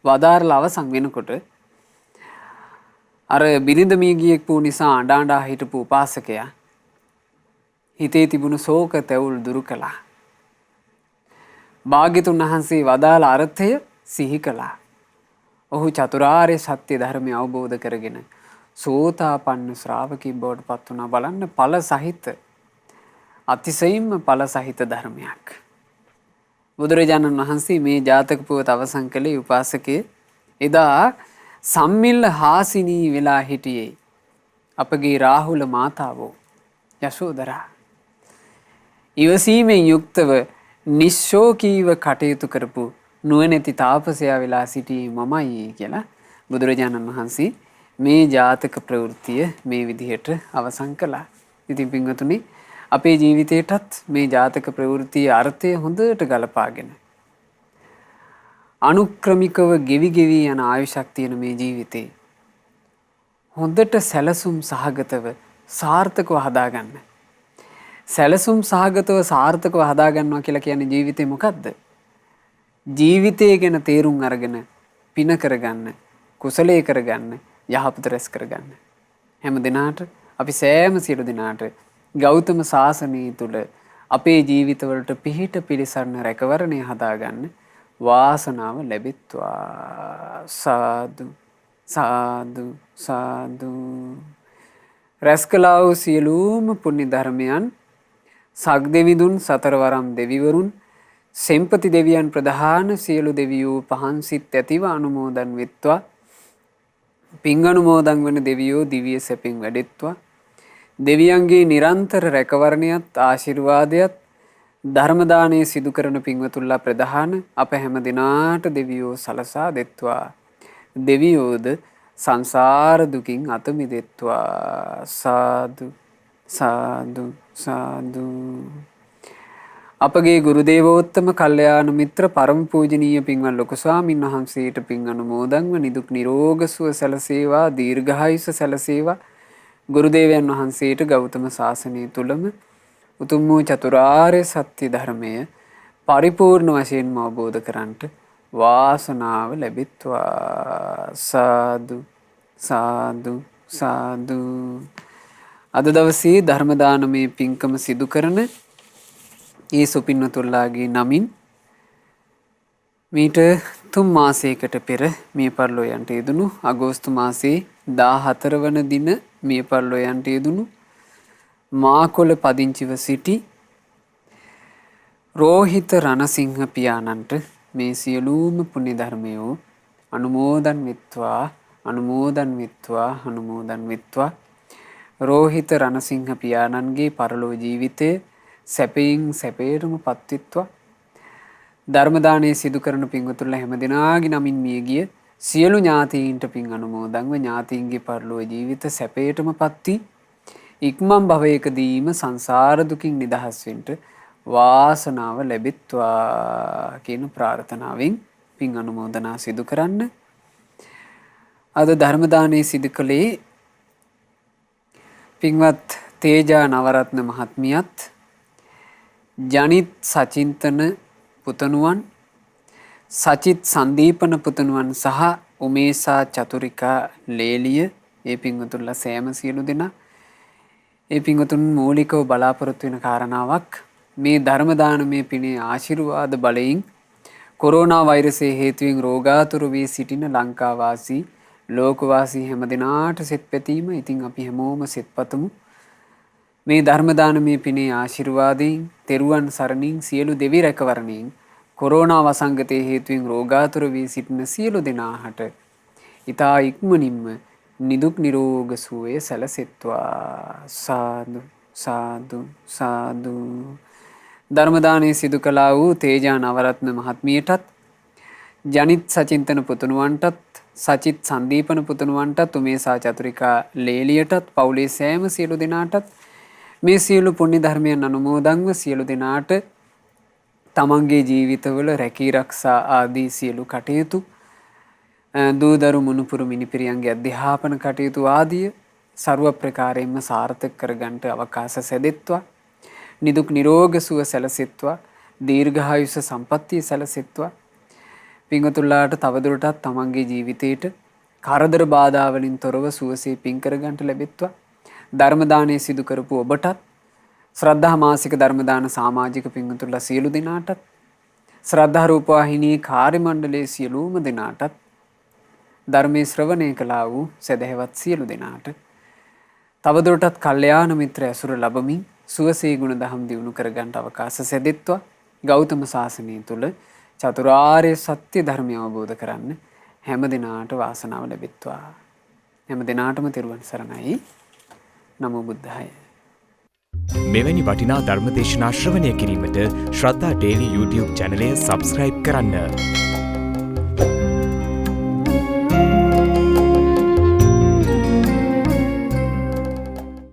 වදාරලා අවසන් වෙනකොට අර බිරිඳ මිය ගියෙක් වූ නිසා අඬ අඬා හිටපු උපාසකයා හිතේ තිබුණු ශෝක තැවුල් දුරු කළා. භාග්‍යතුන් වහන්සේ වදාළ අර්ථය සිහි කළා. ඔහු චතුරාර්ය සත්‍ය ධර්මය අවබෝධ කරගෙන සෝතාපන්න ශ්‍රාවකෙක් බවට පත් වුණා. බලන්න ඵල සහිත අතිශයින්ම ඵල සහිත ධර්මයක්. බුදුරජාණන් වහන්සේ මේ ජාතක පුවත අවසන් කළේ උපාසකේ එදා සම්මිල්ල හාසිනී වෙලා හිටියේ අපගේ රාහුල මාතාවෝ යශෝදරා. ඉවසීමෙන් යුක්තව නිශ්ශෝකීව කටයුතු කරපු නුවණැති තාපසයා වෙලා සිටියේ මමයි කියලා බුදුරජාණන් වහන්සේ මේ ජාතක ප්‍රවෘත්තිය මේ විදිහට අවසන් කළා. ඉතින් පින්වතුනි අපේ ජීවිතේටත් මේ ජාතක ප්‍රවෘත්තියේ අර්ථය හොඳට ගලපාගෙන අනුක්‍රමිකව ගෙවි ගෙවි යන ආයුෂක් තියෙන මේ ජීවිතේ හොඳට සැලසුම් සහගතව සාර්ථකව හදාගන්න. සැලසුම් සහගතව සාර්ථකව හදාගන්නවා කියලා කියන්නේ ජීවිතේ මොකද්ද? ජීවිතය ගැන තේරුම් අරගෙන පින කරගන්න, කුසලයේ කරගන්න, යහපත රැස් කරගන්න. හැම දිනාට අපි සෑම සියලු දිනාට ගෞතම සාසනය තුල අපේ ජීවිතවලට පිහිට පිළිසරණ රැකවරණය හදාගන්න වාසනාව ලැබෙත්වා. සාදු සාදු සාදු. රැස් කළා වූ සියලුම පුණ්‍ය ධර්මයන් සග්දෙවිඳුන් සතරවරම් දෙවිවරුන් සෙම්පති දෙවියන් ප්‍රධාන සියලු දෙවියෝ පහන් සිත් ඇතිව අනුමෝදන් වෙත්වා. පින් අනුමෝදන් වන දෙවියෝ දිව්‍ය සැපින් වැඩෙත්වා. දෙවියන්ගේ නිරන්තර රැකවරණයත් ආශිර්වාදයත් ධර්ම දානයේ සිදු කරන පින්වතුන්ලා ප්‍රධාන අප හැම දිනාට දෙවියෝ සලසා දෙත්වා. දෙවියෝද සංසාර දුකින් අත මිදෙත්වා. සාදු සාදු සාදු. අපගේ ගුරු දේවෝත්තම කල්යාණ මිත්‍ර පරම පූජනීය පින්වත් ලොකු ස්වාමීන් වහන්සේට පින් අනුමෝදන්ව නිදුක් නිරෝග සුව සැලසේවා, දීර්ඝායුෂ සැලසේවා. ගුරු දේවයන් වහන්සේට ගෞතම සාසනය තුලම උතුම් වූ චතුරාර්ය සත්‍ය ධර්මය පරිපූර්ණ වශයෙන්ම අවබෝධ කරන්ට වාසනාව ලැබෙත්වා. සාදු සාදු සාදු. අද දවසේ ධර්ම දානමය පින්කම සිදු කරන ඒ සුපින්නතුල්ලාගේ නමින් මීට 3 මාසයකට පෙර මිය පරලෝ යන්ට යෙදුණු අගෝස්තු මාසයේ 14 වන දින මිය පරලෝ යන්ට යෙදුණු මාකොළ පදිංචිව සිටි රෝහිත රණසිංහ පියාණන්ට මේ සියලුම පුණ්‍ය ධර්මයෝ අනුමෝදන් වෙත්වා. අනුමෝදන් වෙත්වා. අනුමෝදන් වෙත්වා. රෝහිත රණසිංහ පියාණන්ගේ පරලෝ ජීවිතය සැපයෙන් සැපයටම පත්වෙත්වා. ධර්ම දානයේ සිදු කරන පින්වතුන්ලා හැම දිනාගේ නමින් මිය ගිය සියලු ඥාතීන්ට පින් අනුමෝදන්ව ඥාතීන්ගේ පරලෝ ජීවිත සැපයටම පත්වි ඉක්මන් භවයකදීම සංසාර දුකින් නිදහස් වෙන්න වාසනාව ලැබෙත්වා කියන ප්‍රාර්ථනාවෙන් පින් අනුමෝදනා සිදු කරන්න. අද ධර්ම දානයේ සිදු කළේ පින්වත් තේජා නවරත්න මහත්මියත් ජනිත් සචින්තන පුතණුවන්, සචිත් සන්දීපන පුතණුවන් සහ උමේසා චතුරිකා ලේලිය ඒ පින්වතුන්ලා සෑම සියලු දෙනා ඒ පින්වතුන් මූලිකව බලාපොරොත්තු වෙන කාරණාවක් මේ ධර්ම දානමය පිනේ ආශිර්වාද බලයෙන් කොරෝනා වෛරසයේ හේතුවෙන් රෝගාතුර වී සිටින ලංකාවාසී ලෝකවාසී හැම දිනාට සෙත් පැතීම. ඉතින් අපි හැමෝම සෙත් පතමු. මේ ධර්ම දානමය පිනේ ආශිර්වාදයෙන් තෙරුවන් සරණින් සියලු දෙවි රැකවරණයෙන් කොරෝනා වසංගතයේ හේතුවෙන් රෝගාතුර වී සිටින සියලු දෙනාට ඊතා ඉක්මනින්ම නිදුක් නිරෝග සුවය සැලසෙත්වා. සාදු සාදු සාදු. ධර්ම දානයේ සිදු කළා වූ තේජා නවරත්න මහත්මියටත් ජනිත් සචින්තන පුතණුවන්ටත් සචිත් සන්දීපන පුතණුවන්ටත් උමේසා චතුරිකා ලේලියටත් පවුලේ සෑම සියලු දෙනාටත් මේ සියලු පුණ්‍ය ධර්මයන් අනුමෝදන්ව සියලු දෙනාට තමන්ගේ ජීවිතවල රැකී රක්ෂා ආදී සියලු කටයුතු දූදරු මුණුපුරු මිනිපිරියන්ගේ අධ්‍යාපන කටයුතු ආදිය ਸਰව ප්‍රකාරයෙන්ම සාර්ථක කරගන්නට අවකාශ සැදෙත්වා. නිදුක් නිරෝග සුව සැලසෙත්වා. දීර්ඝායුෂ සම්පන්නිය සැලසෙත්වා. පින්වතුන්ලාට තවදුරටත් තමන්ගේ ජීවිතේට කරදර බාධා වලින් තොරව සුවසේ පින් කරගන්නට ලැබෙත්වා. ධර්ම දානයේ සිදු කරපු ඔබටත් ශ්‍රද්ධා මාසික ධර්ම දාන සමාජික පින්වතුන්ලා සියලු දෙනාටත් ශ්‍රද්ධා රූප වාහිනී කාර්ය මණ්ඩලයේ සියලුම දෙනාටත් ධර්මයේ ශ්‍රවණය කළා වූ සදහැවත් සියලු දෙනාට තවදුරටත් කල්යාණ මිත්‍ර ඇසුර ලැබමින් සුවසේ ගුණ දහම් දියුණු කරගන්න අවකාශ සැදෙත්වා. ගෞතම සාසනය තුල චතුරාර්ය සත්‍ය ධර්මය අවබෝධ කරන්න හැම දිනාට වාසනාව ලැබෙත්වා. හැම දිනාටම තෙරුවන් සරණයි. නමෝ බුද්ධාය. මෙවැනි වටිනා ධර්ම දේශනා ශ්‍රවණය කිරීමට ශ්‍රද්ධා ඩේලි YouTube චැනලය සබ්ස්ක්‍රයිබ් කරන්න.